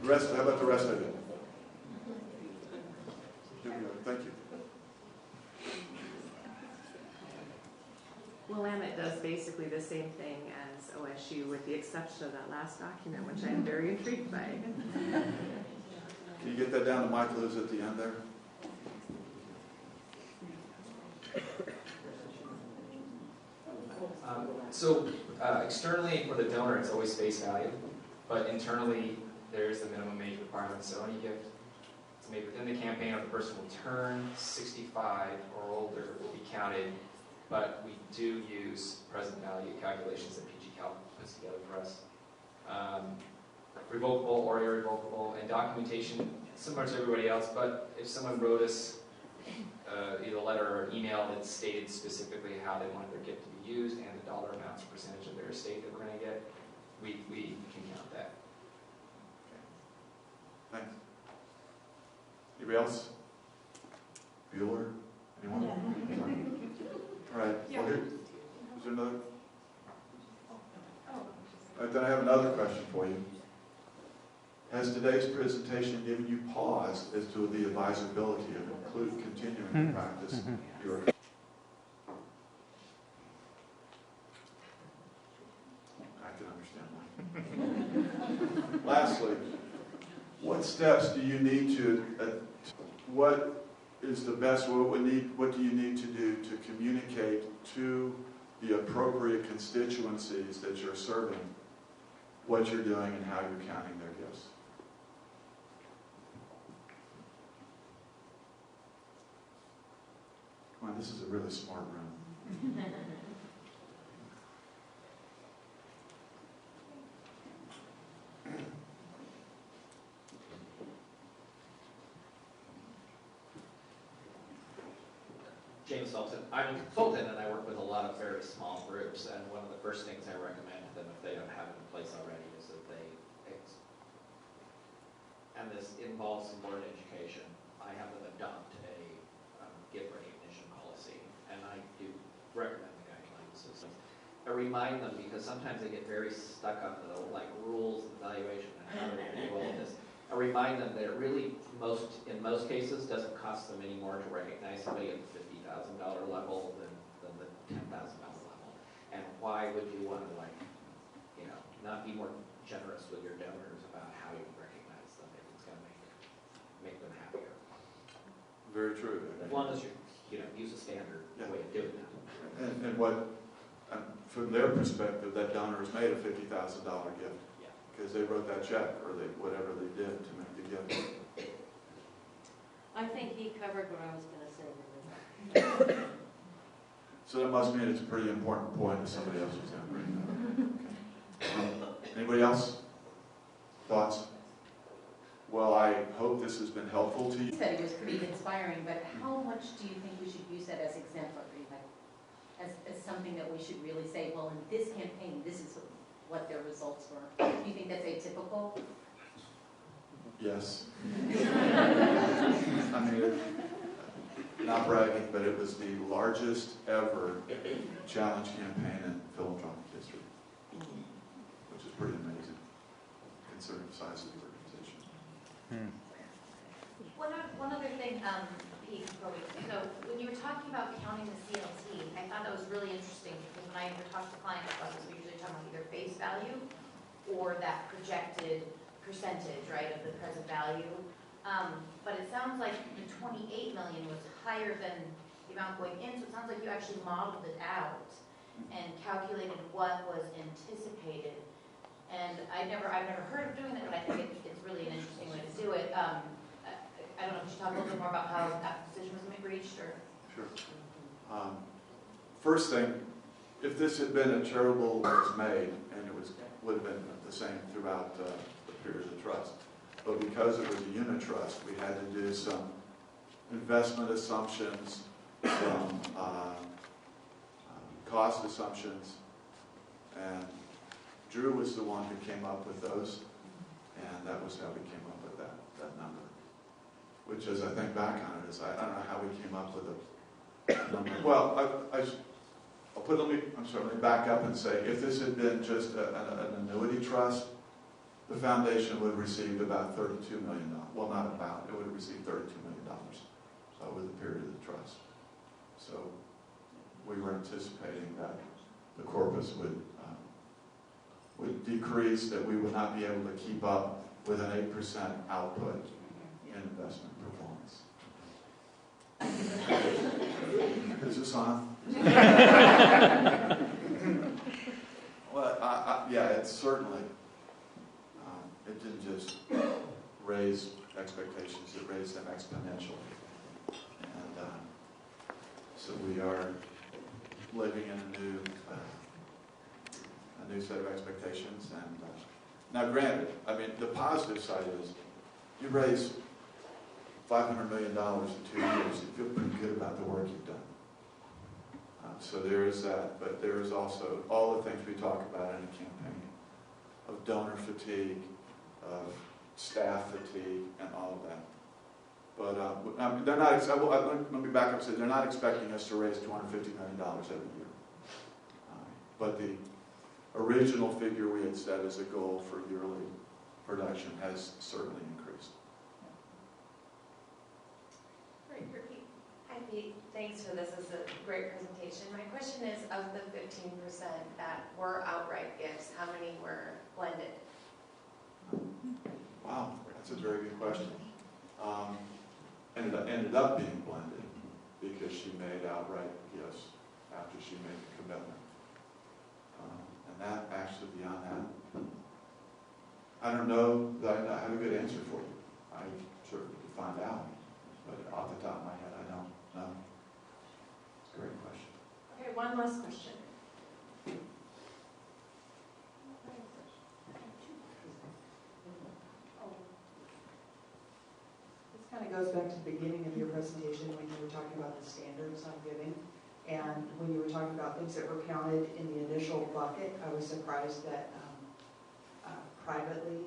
The rest, how about the rest of it? Here we go. Thank you. Willamette does basically the same thing as OSU with the exception of that last document, which I am very intrigued by. Can you get that down to Mike Lewis at the end there? Externally for the donor, it's always face value, but internally, there's the minimum age requirement. So any gift that's made within the campaign, if the person will turn 65 or older, will be counted. But we do use present value calculations that PG Cal puts together for us. Revocable or irrevocable, and documentation similar to everybody else. But if someone wrote us either a letter or an email that stated specifically how they wanted their gift to be used and the dollar amounts, percentage of their estate that we're going to get, we can count that. Okay. Thanks. Anybody else? Bueller? Anyone? All right. Well, here, is there another? All right, then I have another question for you. Has today's presentation given you pause as to the advisability of continuing to practice your... I can understand why. Lastly, what steps do you need to, what is the best, what do you need to do to communicate to the appropriate constituencies that you're serving what you're doing and how you're counting their gifts? Come on, this is a really smart room. James Sultan. I'm a consultant and I work with a lot of very small groups, and one of the first things I recommend to them if they don't have it in place already is that they and this involves some board education. I have them adopt a gift recognition policy, and I do recommend the guidelines. So I remind them, because sometimes they get very stuck on the rules and evaluation and how to do all of this. I remind them that it really, in most cases, doesn't cost them any more to recognize somebody at the $50,000 level than the $10,000 level. And why would you want to, not be more generous with your donors about how you recognize them if it's going to make them happier? Very true. As long as you use a standard way of doing that. And what, from their perspective, that donor has made a $50,000 gift. Because they wrote that check, or whatever they did to make the gift. I think he covered what I was going to say. So that must mean it's a pretty important point that somebody else was going to bring up. Okay. Anybody else? Thoughts? Well, I hope this has been helpful to you. You said it was pretty inspiring, but how much do you think we should use that as exemplary, as something that we should really say, well, in this campaign, this is what Yes. I mean, not bragging, but it was the largest ever challenge campaign in philanthropic history, which is pretty amazing, considering the size of the organization. One other thing, Pete, so when you were talking about counting the CLT, I thought that was really interesting because when I talk to clients about this, we usually talk about either face value or that projected percentage, right, of the present value. But it sounds like the 28 million was higher than the amount going in, so it sounds like you actually modeled it out and calculated what was anticipated. And I've never heard of doing that, but I think it's really an interesting way to do it. I don't know if you should talk a little bit more about how that decision was reached, or. Sure. First thing, if this had been a charitable was made, and it would have been the same throughout the period of trust. But because it was a unit trust, we had to do some investment assumptions, some cost assumptions, and Drew was the one who came up with those, and that was how we came up with that number. Which, as I think back on it, is I don't know how we came up with a number. Well, let me back up and say, if this had been just an annuity trust, the foundation would have received about $32 million. Well, not about, it would have received $32 million over the period of the trust. So we were anticipating that the corpus would decrease, that we would not be able to keep up with an 8% output in investment performance. Is this on? Well, yeah, it's certainly, it didn't just raise expectations, it raised them exponentially. And so we are living in a new set of expectations. And now granted, I mean, the positive side is you raise $500 million in 2 years, you feel pretty good about the work you've done. So there is that, but there is also all the things we talk about in a campaign, of donor fatigue, of staff fatigue, and all of that. But they're not, let me back up and say, they're not expecting us to raise $250 million every year. But the original figure we had set as a goal for yearly production has certainly increased. Hi Pete, thanks for this. It's a great presentation. My question is, of the 15% that were outright gifts, how many were blended? Wow, that's a very good question. Ended up being blended because she made outright gifts after she made the commitment. And that actually, beyond that, I don't know that I have a good answer for you. I certainly could find out, but off the top of my head, I don't know. It's a great question. Okay, one last question. This kind of goes back to the beginning of your presentation when you were talking about the standards on giving. And when you were talking about things that were counted in the initial bucket, I was surprised that privately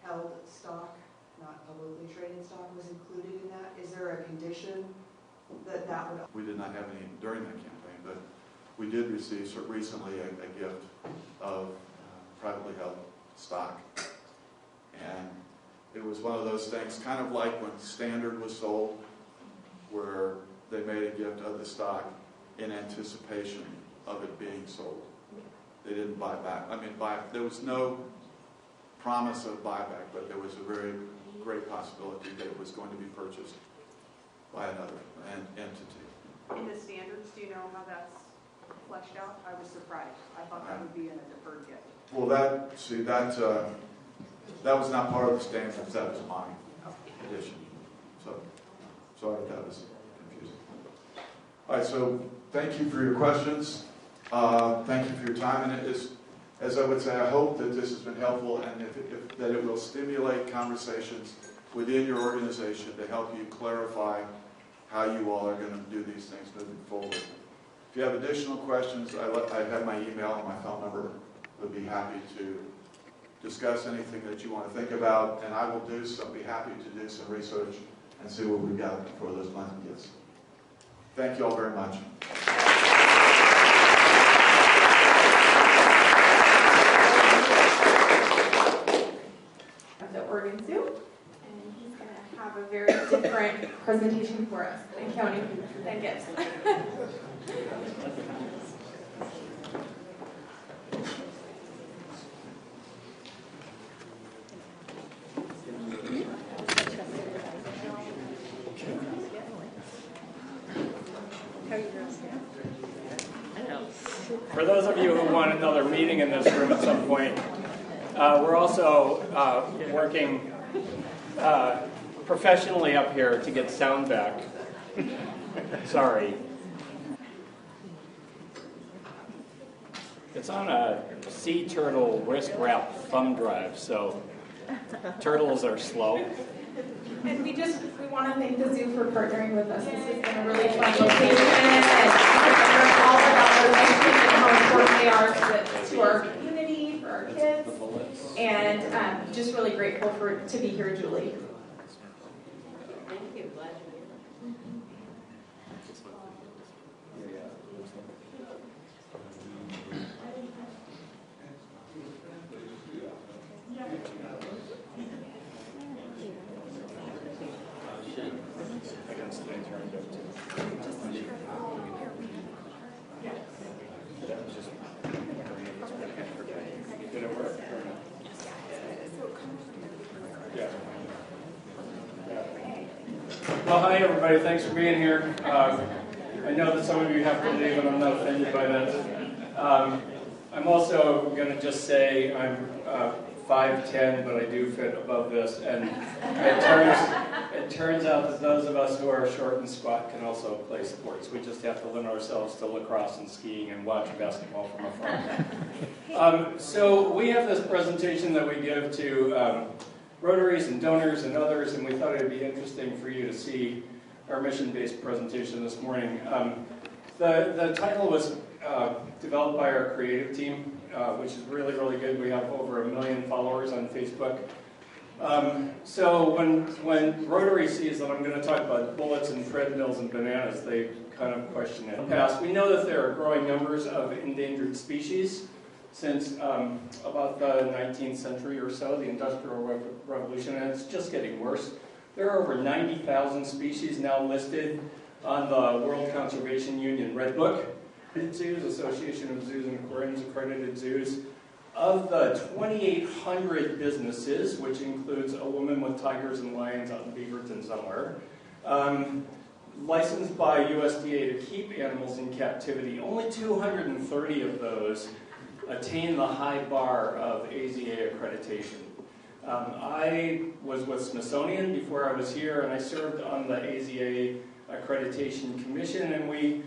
held stock, not publicly traded stock, was included in that. Is there a condition that would... We did not have any during that campaign, but we did receive recently a gift of privately held stock. And it was one of those things, kind of like when Standard was sold, where they made a gift of the stock in anticipation of it being sold. They didn't buy back. I mean, there was no promise of buyback, but there was a very great possibility that it was going to be purchased by another entity. In the standards, do you know how that's fleshed out? I was surprised. I thought that would be in a deferred gift. Well, that was not part of the standards. That was my addition. So, sorry if that was confusing. All right, so thank you for your questions. Thank you for your time. And it is, as I would say, I hope that this has been helpful and that it will stimulate conversations within your organization to help you clarify how you all are going to do these things moving forward. If you have additional questions, I have my email and my phone number. Would be happy to discuss anything that you want to think about, and I will be happy to do some research and see what we've got for those monthly gifts. Thank you all very much. The Oregon Zoo, and he's going to have a very different presentation for us than counting than gifts. For those of you who want another meeting in this room at some point, we're also working professionally up here to get sound back. Sorry. It's on a sea turtle wrist wrap thumb drive, so turtles are slow. And we want to thank the zoo for partnering with us. This has been a really fun location, and all about their mission and how important they are to our community, for our kids, and just really grateful to be here, Julie. Thank you. Glad you're here. Well, hi everybody. Thanks for being here. I know that some of you have to leave, and I'm not offended by that. I'm also going to just say I'm 5'10", but I do fit above this, and it turns out that those of us who are short and squat can also play sports. We just have to limit ourselves to lacrosse and skiing and watch basketball from afar. So we have this presentation that we give to Rotaries and donors and others, and we thought it would be interesting for you to see our mission-based presentation this morning. The title was developed by our creative team, which is really, really good. We have over 1 million followers on Facebook. So when Rotary sees that I'm going to talk about bullets and treadmills and bananas, they kind of question it. We know that there are growing numbers of endangered species. Since about the 19th century or so, the Industrial Revolution, and it's just getting worse. There are over 90,000 species now listed on the World Conservation Union Red Book. Zoos, Association of Zoos and Aquariums accredited zoos. Of the 2,800 businesses, which includes a woman with tigers and lions out in Beaverton somewhere, licensed by USDA to keep animals in captivity, only 230 of those attain the high bar of AZA accreditation. I was with Smithsonian before I was here, and I served on the AZA Accreditation Commission, and we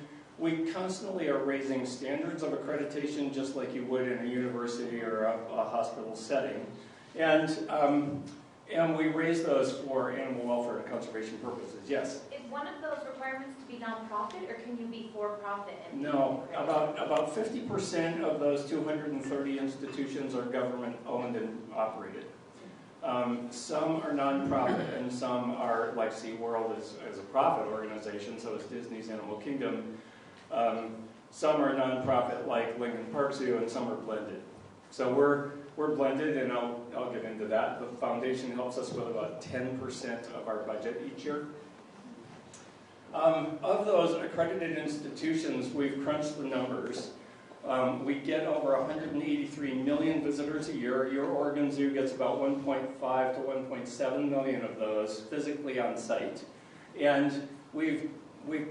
constantly are raising standards of accreditation just like you would in a university or a hospital setting. And we raise those for animal welfare and conservation purposes. Yes? Is one of those requirements to be nonprofit, or can you be for-profit? No, about 50% of those 230 institutions are government-owned and operated. Some are nonprofit, and some are, like SeaWorld, as a profit organization, so is Disney's Animal Kingdom. Some are nonprofit, like Lincoln Park Zoo, and some are blended. So we're blended, and I'll get into that. The foundation helps us with about 10% of our budget each year. Of those accredited institutions, we've crunched the numbers. We get over 183 million visitors a year. Your Oregon Zoo gets about 1.5 to 1.7 million of those physically on site. And we've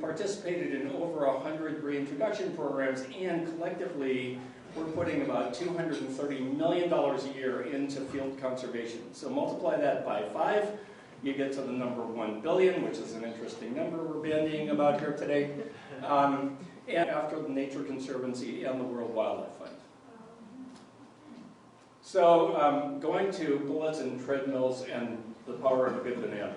participated in over 100 reintroduction programs, and collectively we're putting about $230 million a year into field conservation. So multiply that by 5, you get to the number 1 billion, which is an interesting number we're bandying about here today. And after the Nature Conservancy and the World Wildlife Fund. So going to bullets and treadmills and the power of a good banana.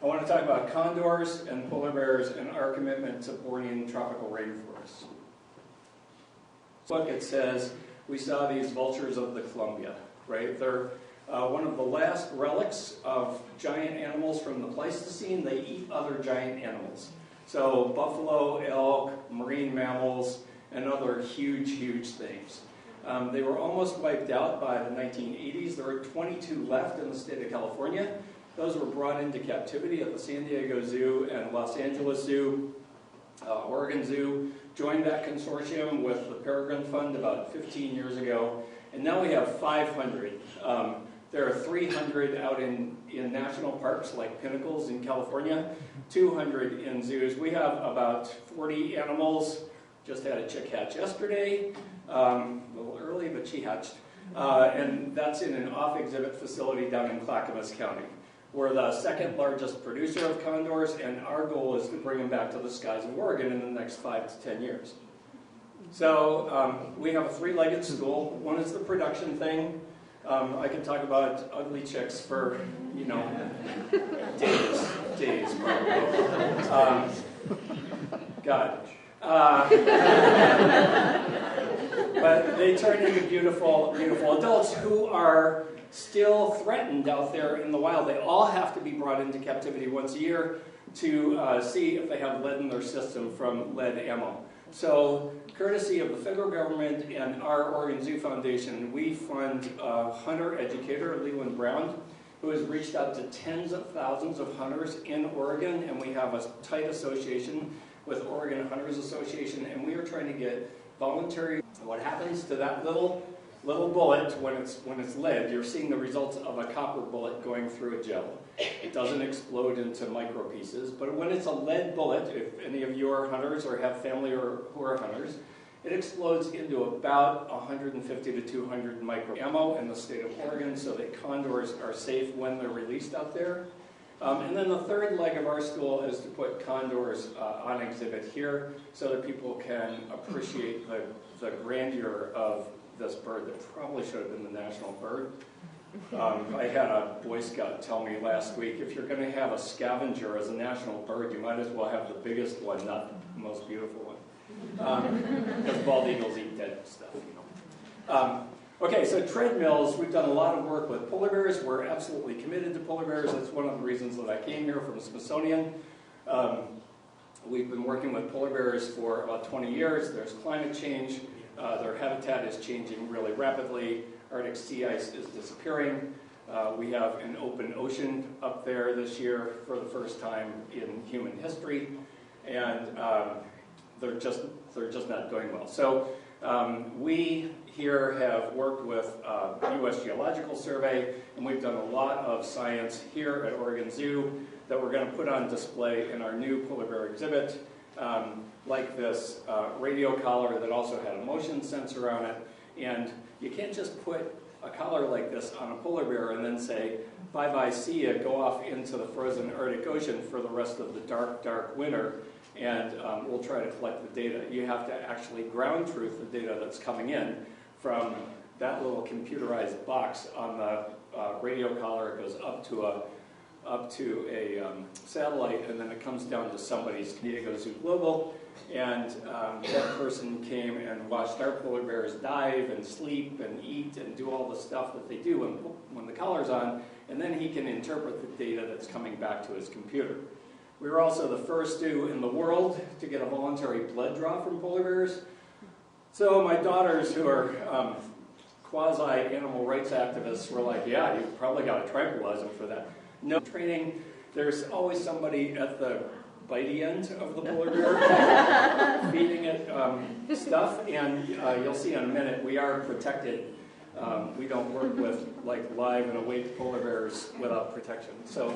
I want to talk about condors and polar bears and our commitment to Bornean tropical rainforests. Look, it says, we saw these vultures of the Columbia, right? They're one of the last relics of giant animals from the Pleistocene. They eat other giant animals. So buffalo, elk, marine mammals, and other huge, huge things. They were almost wiped out by the 1980s. There were 22 left in the state of California. Those were brought into captivity at the San Diego Zoo and Los Angeles Zoo. Oregon Zoo joined that consortium with the Peregrine Fund about 15 years ago, and now we have 500. There are 300 out in national parks like Pinnacles in California, 200 in zoos. We have about 40 animals. Just had a chick hatch yesterday, a little early, but she hatched. And that's in an off-exhibit facility down in Clackamas County. We're the second largest producer of condors, and our goal is to bring them back to the skies of Oregon in the next 5 to 10 years. So we have a three-legged stool. One is the production thing. I can talk about ugly chicks for, days probably. God. But they turn into beautiful, beautiful adults who are still threatened out there in the wild. They all have to be brought into captivity once a year to see if they have lead in their system from lead ammo. So, courtesy of the federal government and our Oregon Zoo Foundation, we fund a hunter educator, Leland Brown, who has reached out to tens of thousands of hunters in Oregon, and we have a tight association with Oregon Hunters Association, and we are trying to get voluntary. What happens to that little bullet when it's lead? You're seeing the results of a copper bullet going through a gel. It doesn't explode into micro pieces, but when it's a lead bullet, if any of you are hunters or have family who are hunters, it explodes into about 150 to 200 micro ammo in the state of Oregon, so that condors are safe when they're released out there. And then the third leg of our stool is to put condors on exhibit here so that people can appreciate the grandeur of this bird that probably should have been the national bird. I had a Boy Scout tell me last week, if you're going to have a scavenger as a national bird, you might as well have the biggest one, not the most beautiful one. Because bald eagles eat dead stuff, Okay, so treadmills, we've done a lot of work with polar bears. We're absolutely committed to polar bears. That's one of the reasons that I came here from Smithsonian. We've been working with polar bears for about 20 years. There's climate change. Their habitat is changing really rapidly. Arctic sea ice is disappearing. We have an open ocean up there this year for the first time in human history. And they're just not doing well. So we here have worked with U.S. Geological Survey, and we've done a lot of science here at Oregon Zoo that we're going to put on display in our new polar bear exhibit, like this radio collar that also had a motion sensor on it. And you can't just put a collar like this on a polar bear and then say, bye-bye, see ya, go off into the frozen Arctic Ocean for the rest of the dark, dark winter, and we'll try to collect the data. You have to actually ground truth the data that's coming in from that little computerized box on the radio collar. It goes up to a satellite, and then it comes down to somebody's San Diego Zoo Global, and that person came and watched our polar bears dive and sleep and eat and do all the stuff that they do when the collar's on, and then he can interpret the data that's coming back to his computer. We were also the first zoo in the world to get a voluntary blood draw from polar bears. So my daughters, who are quasi-animal rights activists, were like, yeah, you probably got to tranquilize them for that. No training. There's always somebody at the bitey end of the polar bear feeding it stuff, and you'll see in a minute we are protected. We don't work with live and awake polar bears without protection. So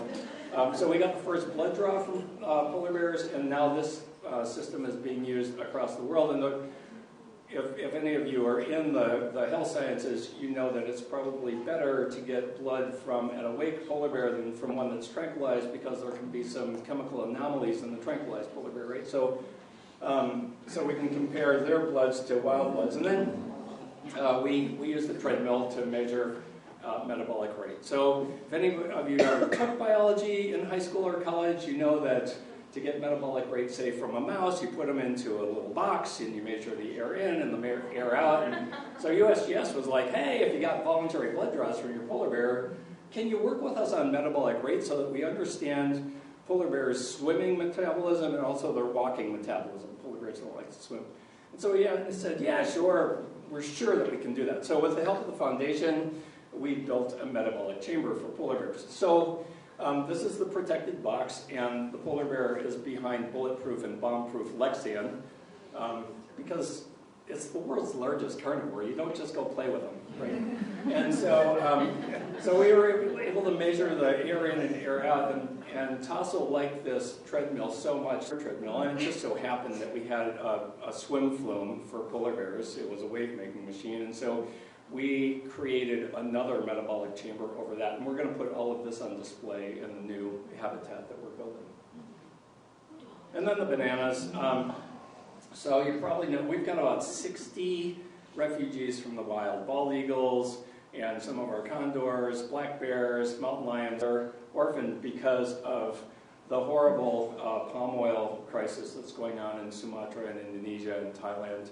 we got the first blood draw from polar bears, and now this system is being used across the world. And if any of you are in the health sciences, you know that it's probably better to get blood from an awake polar bear than from one that's tranquilized, because there can be some chemical anomalies in the tranquilized polar bear, right? So we can compare their bloods to wild bloods. And then we use the treadmill to measure metabolic rate. So if any of you took biology in high school or college, you know that to get metabolic rate, say, from a mouse, you put them into a little box and you measure the air in and the air out. And so USGS was like, hey, if you got voluntary blood draws from your polar bear, can you work with us on metabolic rate so that we understand polar bears' swimming metabolism and also their walking metabolism? Polar bears don't like to swim. And so we said, yeah, sure, we're sure that we can do that. So with the help of the foundation, we built a metabolic chamber for polar bears. So this is the protected box, and the polar bear is behind bulletproof and bomb-proof Lexan, because it's the world's largest carnivore. You don't just go play with them, right? And so, so we were able to measure the air in and air out, and Tasso liked this treadmill so much, and it just so happened that we had a swim flume for polar bears. It was a wave-making machine, and so we created another metabolic chamber over that, and we're going to put all of this on display in the new habitat that we're building. And then the bananas. So you probably know we've got about 60 refugees from the wild. Bald eagles and some of our condors, black bears, mountain lions are orphaned because of the horrible palm oil crisis that's going on in Sumatra and Indonesia and Thailand.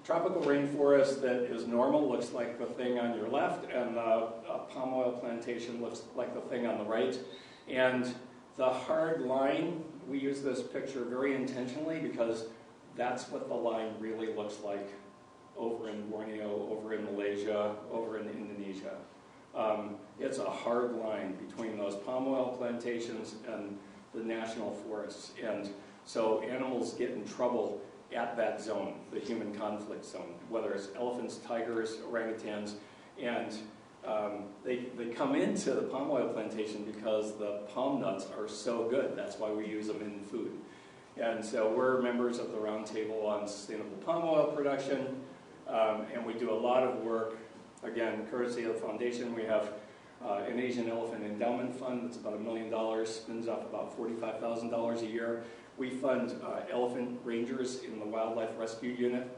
Tropical rainforest that is normal looks like the thing on your left, and the palm oil plantation looks like the thing on the right. And the hard line, we use this picture very intentionally because that's what the line really looks like over in Borneo, over in Malaysia, over in Indonesia. It's a hard line between those palm oil plantations and the national forests. And so animals get in trouble at that zone, the human conflict zone, whether it's elephants, tigers, orangutans, and they come into the palm oil plantation because the palm nuts are so good. That's why we use them in food. And so we're members of the Roundtable on Sustainable Palm Oil Production, and we do a lot of work, again, courtesy of the foundation. We have an Asian Elephant Endowment Fund that's about $1 million, spins off about $45,000 a year. We fund elephant rangers in the Wildlife Rescue Unit.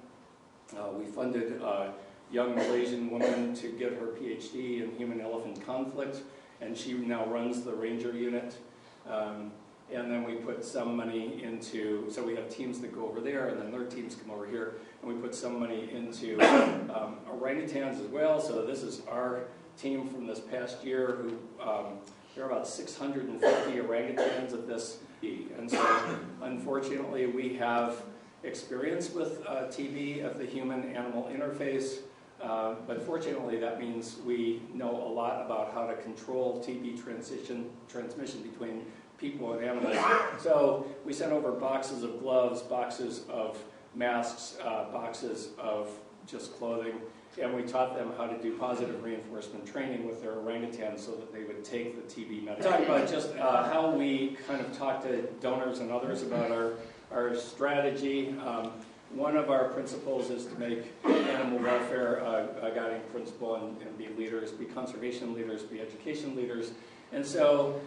We funded a young Malaysian woman to get her PhD in human-elephant conflict, and she now runs the ranger unit. And then we put some money into, so we have teams that go over there, and then their teams come over here, and we put some money into orangutans as well. So this is our team from this past year, who there are about 650 orangutans at this. And so, unfortunately, we have experience with TB at the human-animal interface, but fortunately, that means we know a lot about how to control TB transmission between people and animals. So we sent over boxes of gloves, boxes of masks, boxes of just clothing, and we taught them how to do positive reinforcement training with their orangutans so that they would take the TB medicine. Talk about just how we kind of talk to donors and others about our strategy. One of our principles is to make animal welfare a guiding principle and be leaders, be conservation leaders, be education leaders. And so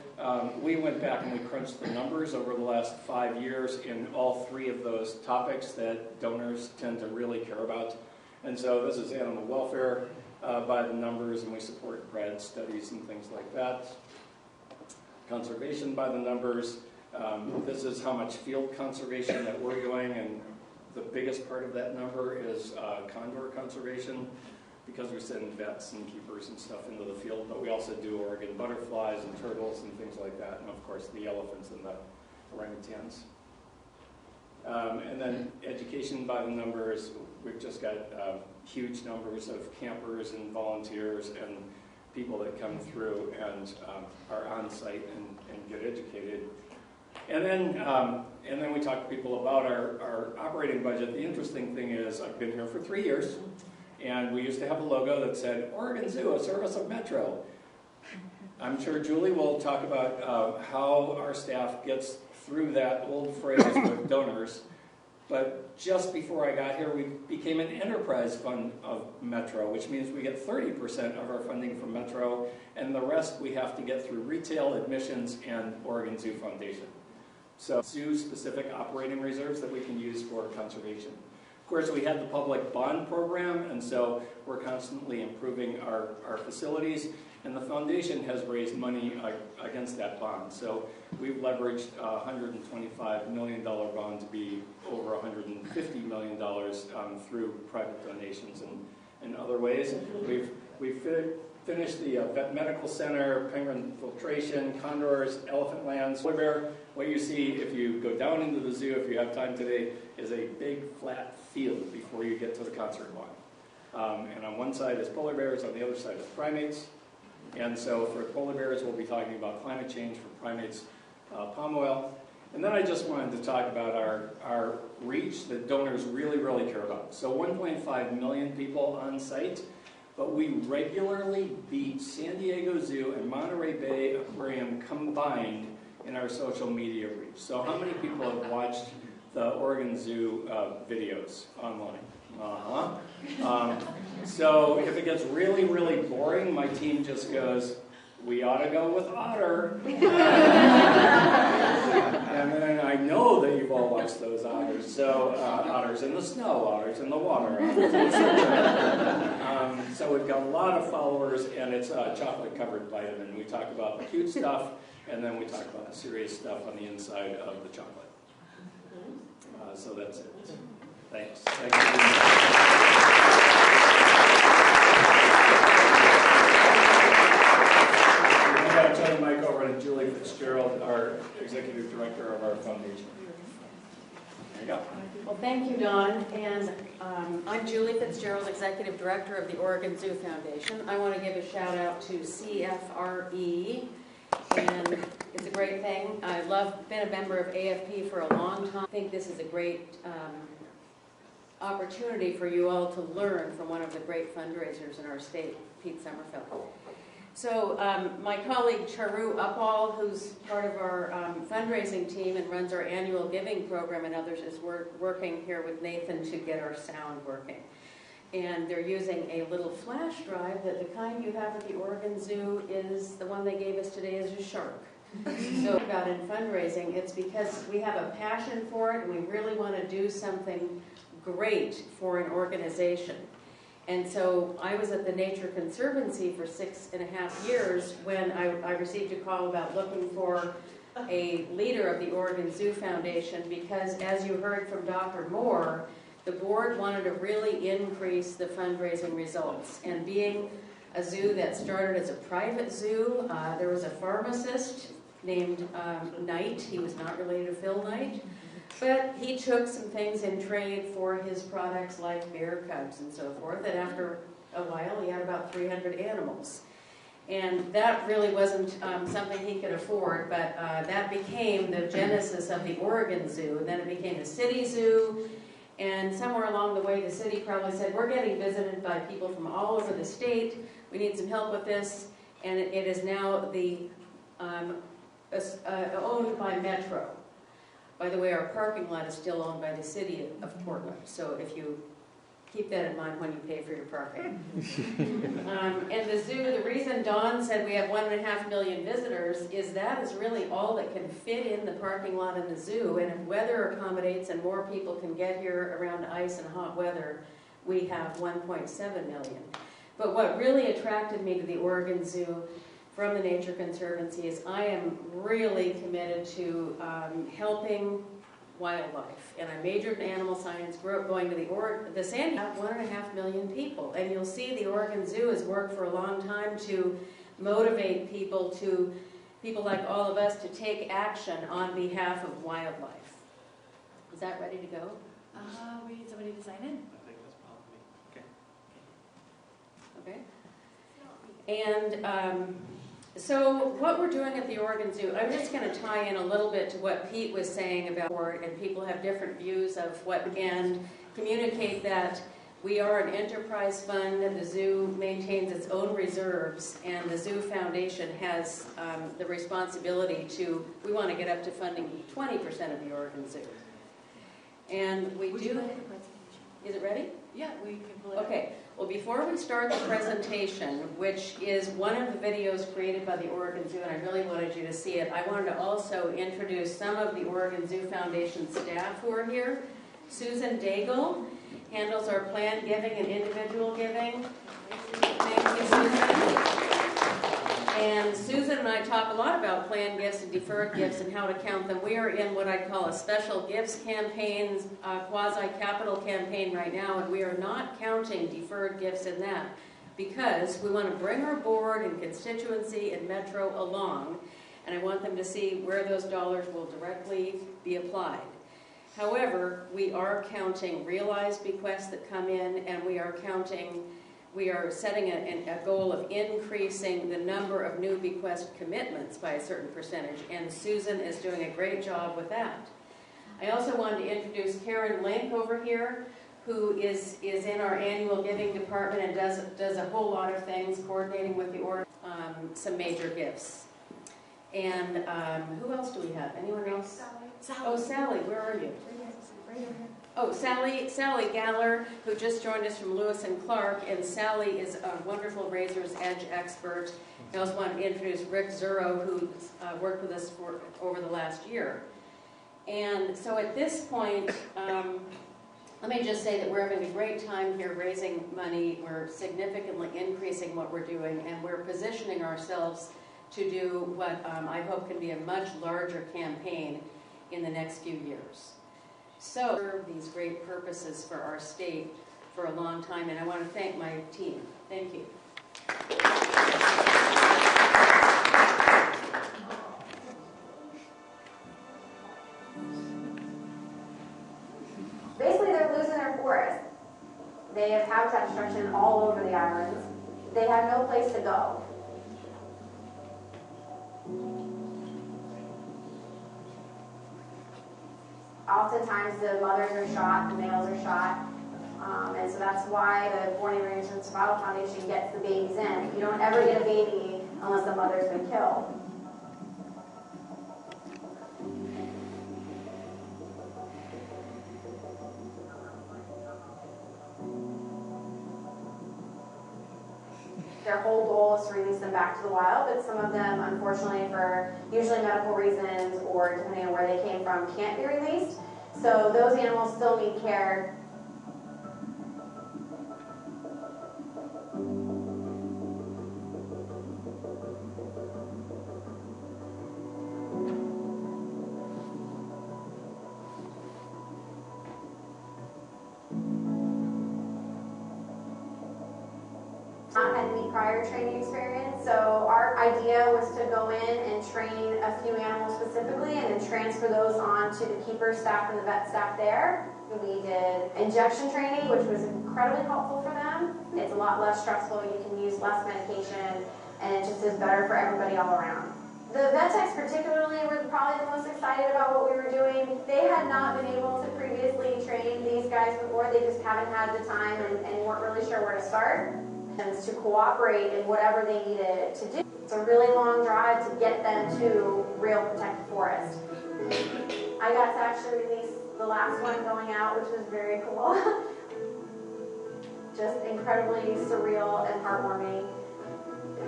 we went back and we crunched the numbers over the last 5 years in all 3 of those topics that donors tend to really care about. And so this is animal welfare by the numbers, and we support grad studies and things like that. Conservation by the numbers. This is how much field conservation that we're doing, and the biggest part of that number is condor conservation, because we send vets and keepers and stuff into the field, but we also do Oregon butterflies and turtles and things like that, and of course the elephants and the orangutans. And then education by the numbers, we've just got huge numbers of campers and volunteers and people that come through and are on site and get educated. And then we talk to people about our operating budget. The interesting thing is, I've been here for 3 years, and we used to have a logo that said, Oregon Zoo, a service of Metro. I'm sure Julie will talk about how our staff gets through that old phrase with donors. But just before I got here, we became an enterprise fund of Metro, which means we get 30% of our funding from Metro, and the rest we have to get through retail, admissions, and Oregon Zoo Foundation. So zoo-specific operating reserves that we can use for conservation. Of course, we had the public bond program, and so we're constantly improving our facilities, and the foundation has raised money against that bond. So we've leveraged a $125 million bond to be over $150 million through private donations and other ways. We've finished the vet medical center, penguin filtration, condors, elephant lands, polar bear. What you see if you go down into the zoo, if you have time today, is a big flat field before you get to the concert lawn. And on one side is polar bears, on the other side is primates. And so for polar bears, we'll be talking about climate change, for primates, palm oil. And then I just wanted to talk about our reach that donors really, really care about. So 1.5 million people on site, but we regularly beat San Diego Zoo and Monterey Bay Aquarium combined in our social media reach. So how many people have watched the Oregon Zoo videos online? So if it gets really, really boring, my team just goes, we ought to go with otter. And then I know that you've all watched those otters. So otters in the snow, otters in the water. So we've got a lot of followers, and it's a chocolate-covered vitamin. We talk about the cute stuff, and then we talk about the serious stuff on the inside of the chocolate. So that's it. Thanks. Thank you. I'm going to turn the mic over to Julie Fitzgerald, our Executive Director of our foundation. There you go. Well, thank you, Don. And I'm Julie Fitzgerald, Executive Director of the Oregon Zoo Foundation. I want to give a shout out to CFRE, and it's a great thing. I've been a member of AFP for a long time. I think this is a great opportunity for you all to learn from one of the great fundraisers in our state, Pete Sommerfeld. So my colleague Charu Uppal, who's part of our fundraising team and runs our annual giving program and others, is working here with Nathan to get our sound working. And they're using a little flash drive that the kind you have at the Oregon Zoo is the one they gave us today is a shark. So about in fundraising, it's because we have a passion for it and we really want to do something great for an organization. And so I was at the Nature Conservancy for 6.5 years when I received a call about looking for a leader of the Oregon Zoo Foundation because, as you heard from Dr. Moore, the board wanted to really increase the fundraising results. And being a zoo that started as a private zoo, there was a pharmacist named Knight. He was not related to Phil Knight. But he took some things in trade for his products like bear cubs and so forth, and after a while he had about 300 animals. And that really wasn't something he could afford, but that became the genesis of the Oregon Zoo, and then it became a city zoo, and somewhere along the way the city probably said, we're getting visited by people from all over the state, we need some help with this, and it is now owned by Metro. By the way, our parking lot is still owned by the city of Portland, so if you keep that in mind when you pay for your parking. And the zoo, the reason Don said we have 1.5 million visitors is that is really all that can fit in the parking lot in the zoo, and if weather accommodates and more people can get here around ice and hot weather, we have 1.7 million. But what really attracted me to the Oregon Zoo from the Nature Conservancy is I am really committed to helping wildlife. And I majored in animal science, grew up going to the San Diego, 1.5 million people. And you'll see the Oregon Zoo has worked for a long time to motivate people like all of us to take action on behalf of wildlife. Is that ready to go? We need somebody to sign in. I think that's probably me. Okay. And so what we're doing at the Oregon Zoo, I'm just going to tie in a little bit to what Pete was saying about it, and people have different views of what, and communicate that we are an enterprise fund and the zoo maintains its own reserves, and the Zoo Foundation has the responsibility to, we want to get up to funding 20% of the Oregon Zoo. And we do. Is it ready? Yeah, we can pull it up. Okay. Well, before we start the presentation, which is one of the videos created by the Oregon Zoo, and I really wanted you to see it, I wanted to also introduce some of the Oregon Zoo Foundation staff who are here. Susan Daigle handles our planned giving and individual giving. Thank you, Susan. And Susan and I talk a lot about planned gifts and deferred gifts and how to count them. We are in what I call a special gifts campaign, quasi-capital campaign right now, and we are not counting deferred gifts in that because we want to bring our board and constituency and Metro along, and I want them to see where those dollars will directly be applied. However, we are counting realized bequests that come in, and we are setting a goal of increasing the number of new bequest commitments by a certain percentage, and Susan is doing a great job with that. I also wanted to introduce Karen Link over here, who is in our annual giving department and does a whole lot of things, coordinating with the order, some major gifts. And who else do we have? Anyone else? Sally. Oh, Sally, where are you? Oh, Sally Galler, who just joined us from Lewis and Clark, and Sally is a wonderful Razor's Edge expert. I also wanted to introduce Rick Zuro, who worked with us over the last year. And so at this point, let me just say that we're having a great time here raising money. We're significantly increasing what we're doing, and we're positioning ourselves to do what I hope can be a much larger campaign in the next few years. So, serve these great purposes for our state for a long time, and I want to thank my team. Thank you. Basically, they're losing their forest. They have habitat destruction all over the islands. They have no place to go. Oftentimes the mothers are shot, the males are shot, and so that's why the Borneo Rangeland Survival Foundation gets the babies in. You don't ever get a baby unless the mother's been killed. Their whole goal is to release them back to the wild, but some of them, unfortunately, for usually medical reasons or depending on where they came from, can't be released. So those animals still need care. Not had any prior training experience, so our idea was to go in and train a few animals specifically and then transfer those on to the keeper staff and the vet staff there. We did injection training, which was incredibly helpful for them. It's a lot less stressful, you can use less medication, and it just is better for everybody all around. The vet techs particularly were probably the most excited about what we were doing. They had not been able to previously train these guys before, they just haven't had the time and weren't really sure where to start. To cooperate in whatever they needed to do. It's a really long drive to get them to real protected forest. I got to actually release the last one going out, which was very cool. Just incredibly surreal and heartwarming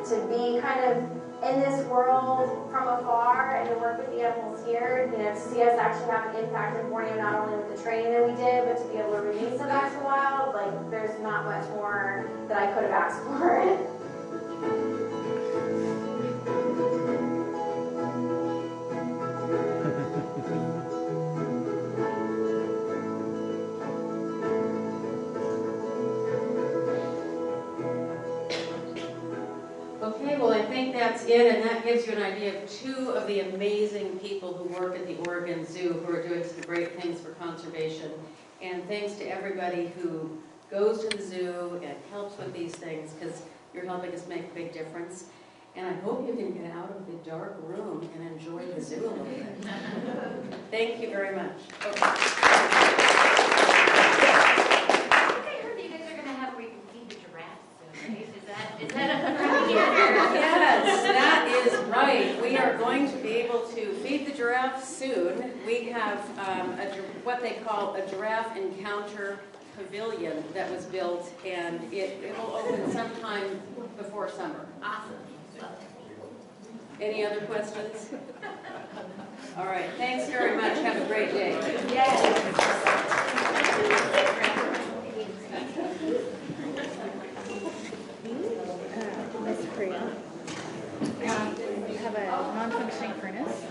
to be kind of in this world from afar and to work with the animals here, you know, to see us actually have an impact in Borneo, not only with the training that we did, but to be able to release them back to the wild, like, there's not much more that I could have asked for. Okay, well, I think that's it, and that gives you an idea of two of the amazing people who work at the Oregon Zoo who are doing some great things for conservation. And thanks to everybody who goes to the zoo and helps with these things, because you're helping us make a big difference. And I hope you can get out of the dark room and enjoy the zoo a little bit. Thank you very much. Yes, that is right. We are going to be able to feed the giraffe soon. We have what they call a giraffe encounter pavilion that was built, and it will open sometime before summer. Awesome. Any other questions? All right. Thanks very much. Have a great day. Yes. We have a non-functioning furnace.